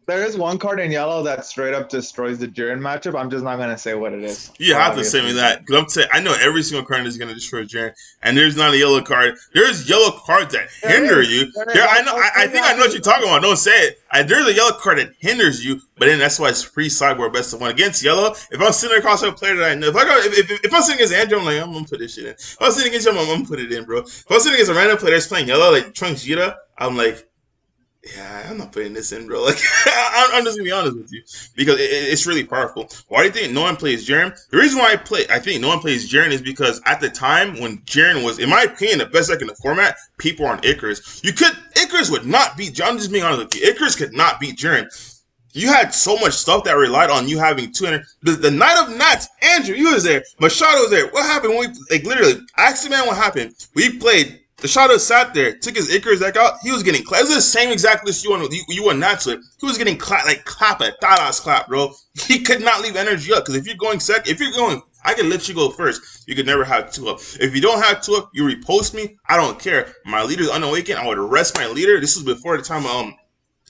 There is one card in yellow that straight up destroys the Jiren matchup. I'm just not gonna say what it is. You have to say me that because I'm saying I know every single card is gonna destroy Jiren, and there's not a yellow card. There's yellow cards that hinder you. I think I know what you're talking about. Don't say it. There's a yellow card that hinders you, but then that's why it's free sideboard best of one against yellow. If I'm sitting across a player that I know, if I'm sitting against Andrew, I'm like I'm gonna put this shit in. If I'm sitting against him, I'm gonna put it in, bro. If I'm sitting against a random player that's playing yellow like Trunks Jiren, I'm like. Yeah, I'm not putting this in, bro. Like, I'm just gonna be honest with you because it's really powerful. Why do you think no one plays Jiren? The reason why I think no one plays Jiren is because at the time when Jiren was, in my opinion, the best deck in the format, people on Icarus. Icarus would not beat. I'm just being honest with you. Icarus could not beat Jiren. You had so much stuff that relied on you having 200. The Knight of Nats, Andrew, you was there. Machado was there. What happened when literally, ask the man what happened. We played. The Shadow sat there, took his Icarus deck out. He was getting clapped. It was the same exact list you and Nats with. He was getting clap at Tada's clap, bro. He could not leave energy up because if you're going second, I can let you go first. You could never have 2 up. If you don't have 2 up, you repost me. I don't care. My leader's unawakened. I would arrest my leader. This was before the time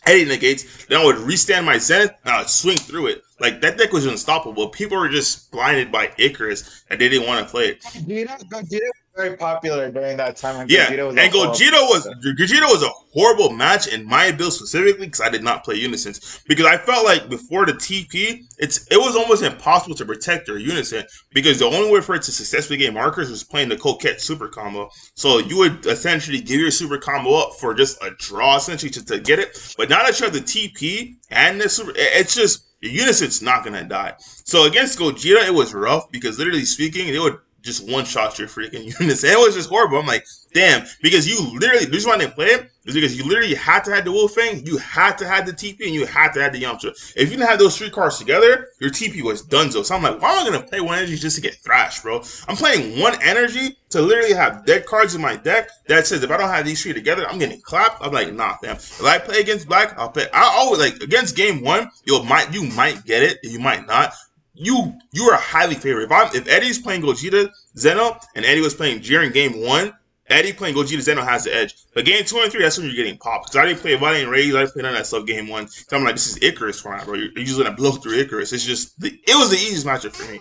Eddie negates. Then I would restand my Zenith and I would swing through it. Like that deck was unstoppable. People were just blinded by Icarus and they didn't want to play it. Gogeta was very popular during that time. Gogeta was a horrible match in my build specifically because I did not play Unisons. Because I felt like before the TP, it was almost impossible to protect your Unison because the only way for it to successfully get markers was playing the Coquette super combo. So you would essentially give your super combo up for just a draw essentially to get it. But now that you have the TP and the super, it's just your Unison's not gonna die. So against Gogeta, it was rough because literally speaking, they would just one-shot your freaking Unison. It was just horrible. I'm like, damn, because you literally, the reason why I didn't play it is because you literally had to have the Wolfang, you had to have the TP, and you had to have the Yamcha. If you didn't have those 3 cards together, your TP was donezo. So I'm like, why am I going to play 1 energy just to get thrashed, bro? I'm playing 1 energy to literally have dead cards in my deck that says if I don't have these 3 together, I'm getting clapped. I'm like, nah, fam. If I play against Black, I always, like, against game 1, you might get it, you might not. You are highly favored. If Eddie's playing Gogeta Zeno and Eddie was playing Jiren game 1, Eddie playing Gogeta Zeno has the edge. But game 2 and 3, that's when you're getting popped. Because I didn't play Valiant Rays, I didn't play none of that stuff game 1. So I'm like, this is Icarus for me, bro. You're just gonna blow through Icarus. It's just it was the easiest matchup for me.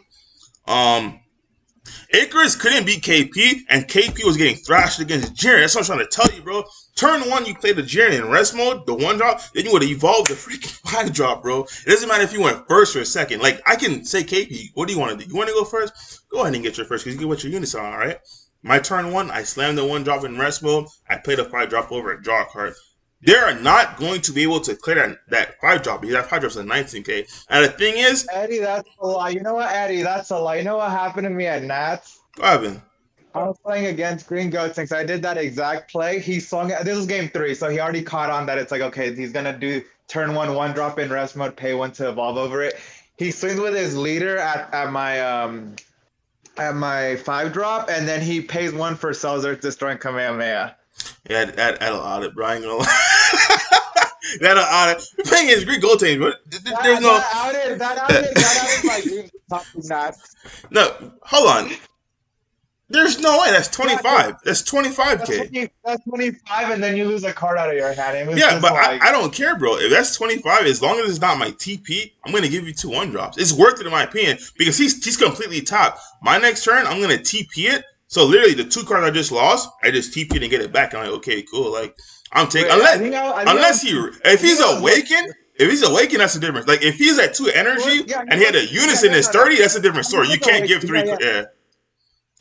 Icarus couldn't beat KP, and KP was getting thrashed against Jiren. That's what I'm trying to tell you, bro. Turn 1, you play the Jiren in rest mode, the 1-drop, then you would have evolved the freaking 5-drop, bro. It doesn't matter if you went first or second. Like, I can say KP, what do you want to do? You want to go first? Go ahead and get your first, because you get what your units are, all right? My turn 1, I slammed the 1-drop in rest mode. I played a 5-drop over a draw card. They are not going to be able to clear that 5-drop because that 5-drop's a 19K. And the thing is... Eddie, that's a lie. You know what, Eddie? That's a lie. You know what happened to me at Nats? What happened? I was playing against Green Goat since I did that exact play. He swung. This was game 3, so he already caught on that it's like, okay, he's gonna do turn one drop in rest mode, pay one to evolve over it. He swings with his leader at my 5 drop, and then he pays one for Selzer destroying Kamehameha. Yeah, that'll audit, bro. I ain't gonna lie. That'll audit. The thing is, Greek goaltending, bro. There's no. That outed my dream top nuts. No, hold on. There's no way. That's 25. That's 25K. That's 25, and then you lose a card out of your hand. It was Yeah, just but like, I don't care, bro. If that's 25, as long as it's not my TP, I'm gonna give you 2 1-drops. It's worth it in my opinion because he's completely top. My next turn, I'm gonna TP it. So literally, the 2 cards I just lost, I just TP it and get it back. I'm like, okay, cool. Like I'm taking if he's awakened. If he's awakened, that's a difference. Like if he's at 2 energy and he had a unison that's 30, that's a different story. You can't give 3. Yeah.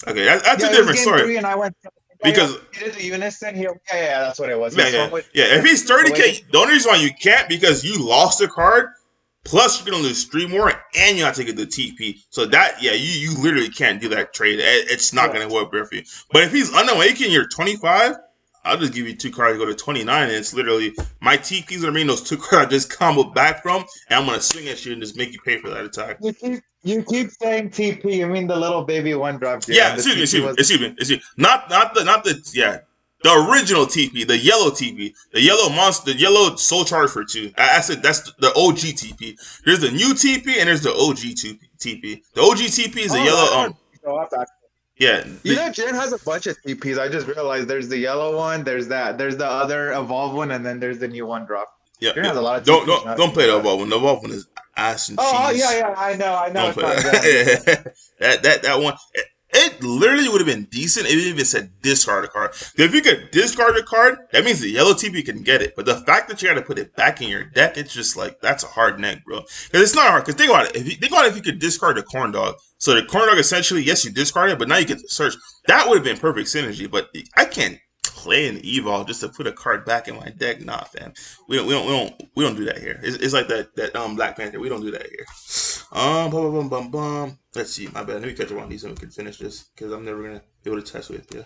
Okay, that's a different story. 3 and I went because he did the unison here. Yeah, that's what it was. Yeah. If he's 30K, the only reason why you can't because you lost a card. Plus, you're gonna lose 3 more, and you have to get the TP. So that, you literally can't do that trade. It's not gonna work for you. But if he's unawakened, you're 25. I'll just give you 2 cards, go to 29, and it's literally my TP's gonna bring those 2 cards I just comboed back from, and I'm gonna swing at you and just make you pay for that attack. You keep saying TP. You mean the little baby 1-drop? Yeah, excuse me. Not the original TP, the yellow TP, the yellow monster, the yellow soul charge for 2. I said that's the OG TP. There's the new TP and there's the OG TP. The OG TP is the yellow. Yeah. Jiren has a bunch of TPs. I just realized there's the yellow one, there's the other evolve one, and then there's the new 1-drop. Yeah. Jiren has a lot of TPs. Don't play the evolve one. The evolve one is ass and cheese. Oh yeah, I know. Don't play that. that one. It literally would have been decent if it even said discard a card. If you could discard a card, that means the yellow TP can get it. But the fact that you got to put it back in your deck, it's just like, that's a hard neck, bro. Because it's not hard. Because think about it. If you could discard the corn dog. So the corn dog essentially, yes, you discard it, but now you get to search. That would have been perfect synergy. But I can't play an evolve just to put a card back in my deck. Nah, fam. We don't do that here. It's like that Black Panther. We don't do that here. Let's see. My bad. Let me catch up on these and we can finish this because I'm never gonna be able to test with you.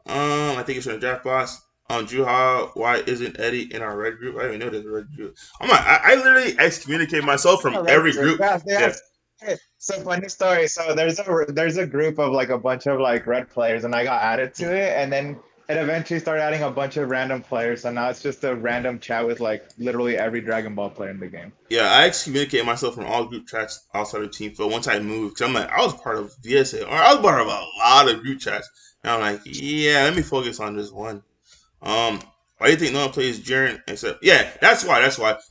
I think it's from the draft boss. Juha, why isn't Eddie in our red group? I didn't even know there's a red group. I literally excommunicate myself from every group. Yeah. So funny story. So there's a group of like a bunch of like red players, and I got added to it, and then it eventually started adding a bunch of random players. So now it's just a random chat with like literally every Dragon Ball player in the game. Yeah, I excommunicate myself from all group chats outside of Team Field once I moved. Because I'm like, I was part of VSA, or I was part of a lot of group chats. And I'm like, yeah, let me focus on just one. Why do you think no one plays Jiren except? Yeah, that's why.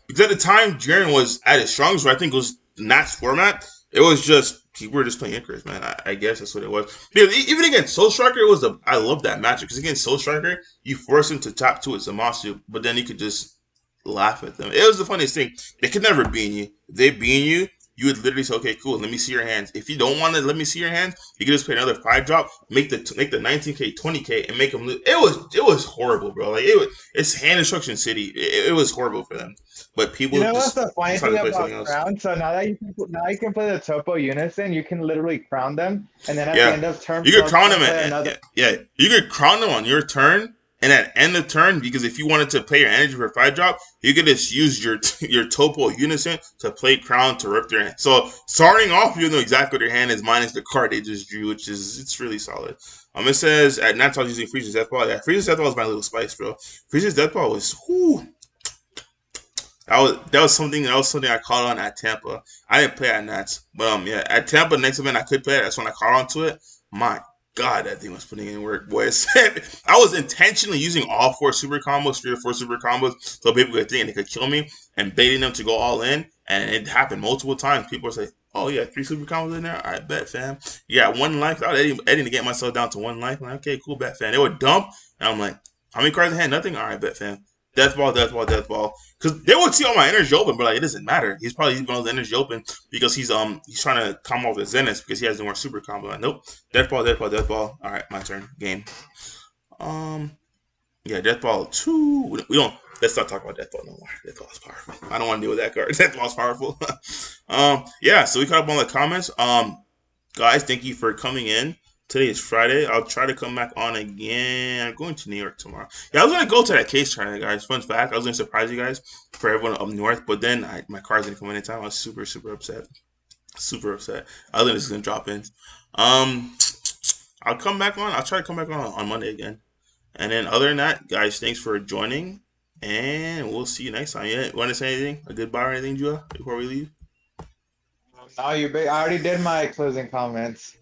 Because at the time, Jiren was at his strongest, where I think it was Nat's format. It was just we were just playing Icarus, man. I guess that's what it was. Because even against Soul Striker, I love that matchup because against Soul Striker, you force him to top 2 with Zamasu, but then you could just laugh at them. It was the funniest thing. They could never beat you. If they beat you, you would literally say, "Okay, cool. Let me see your hands." If you don't want to let me see your hands, you can just play another 5-drop, make the 19K 20K, and make them lose. It was horrible, bro. Like it's hand instruction city. It was horrible for them. But people, what's the funny thing about crown? So now you can play the Topo Unison. You can literally crown them, and then at the end of turn, you could crown them you could crown them on your turn. And at end of turn, because if you wanted to play your energy for 5-drop, you could just use your Topo Unison to play Crown to rip their hand. So starting off, you know exactly what your hand is minus the card they just drew, it's really solid. It says at Nats I was using Frieza's Death Ball. Yeah, Frieza's Death Ball is my little spice, bro. Frieza's Death Ball was that was something I caught on at Tampa. I didn't play at Nats, but at Tampa next event I could play it. That's when I caught on to it. My God, that thing was putting in work, boys. I was intentionally using all 4 super combos, 3 or 4 super combos, so people could think they could kill me and baiting them to go all in. And it happened multiple times. People would say, "Oh yeah, 3 super combos in there. All right, bet, fam. You got 1 life." I was editing to get myself down to 1 life. I'm like, okay, cool, bet, fam. They would dump, and I'm like, "How many cards in hand? Nothing. All right, bet, fam. Death ball. Because they would see all my energy open, but like it doesn't matter. He's probably leaving all his energy open because he's trying to combo with Zenith because he has no more super combo. Like, nope. Death ball. All right, my turn. Game. Death ball 2. We don't. Let's not talk about Death ball no more. Death ball is powerful. I don't want to deal with that card. Death ball is powerful. So we caught up on the comments. Guys, thank you for coming in. Today is Friday. I'll try to come back on again. I'm going to New York tomorrow. Yeah, I was gonna go to that case tournament, guys. Fun fact: I was gonna surprise you guys for everyone up north, but then my car's didn't come in time. I was super upset. Super upset. I was just gonna drop in. Um, I'll come back on. I'll try to come back on Monday again. And then other than that, guys, thanks for joining, and we'll see you next time. Yeah, want to say anything? A goodbye or anything, Juha, before we leave? No, I already did my closing comments.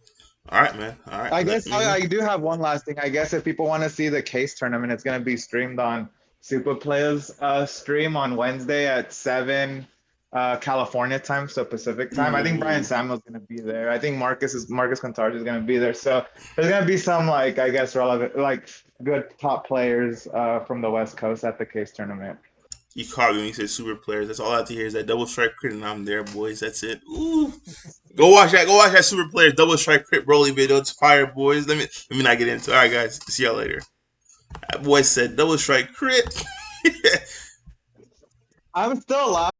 All right, man. All right. I Let guess me know. I do have one last thing. I guess if people want to see the case tournament, it's gonna be streamed on Super Players stream on Wednesday at 7 California time, so Pacific time. I think Brian Ooh. Samuel's gonna be there. I think Marcus Contarge is gonna be there. So there's gonna be some like I guess relevant like good top players from the West Coast at the case tournament. You caught me when you said super players. That's all I have to hear is that double strike crit, and I'm there, boys. That's it. Ooh. Go watch that. Go watch that super players double strike crit Broly video. It's fire, boys. Let me not get into it. All right, guys. See y'all later. That boy said double strike crit. I'm still alive.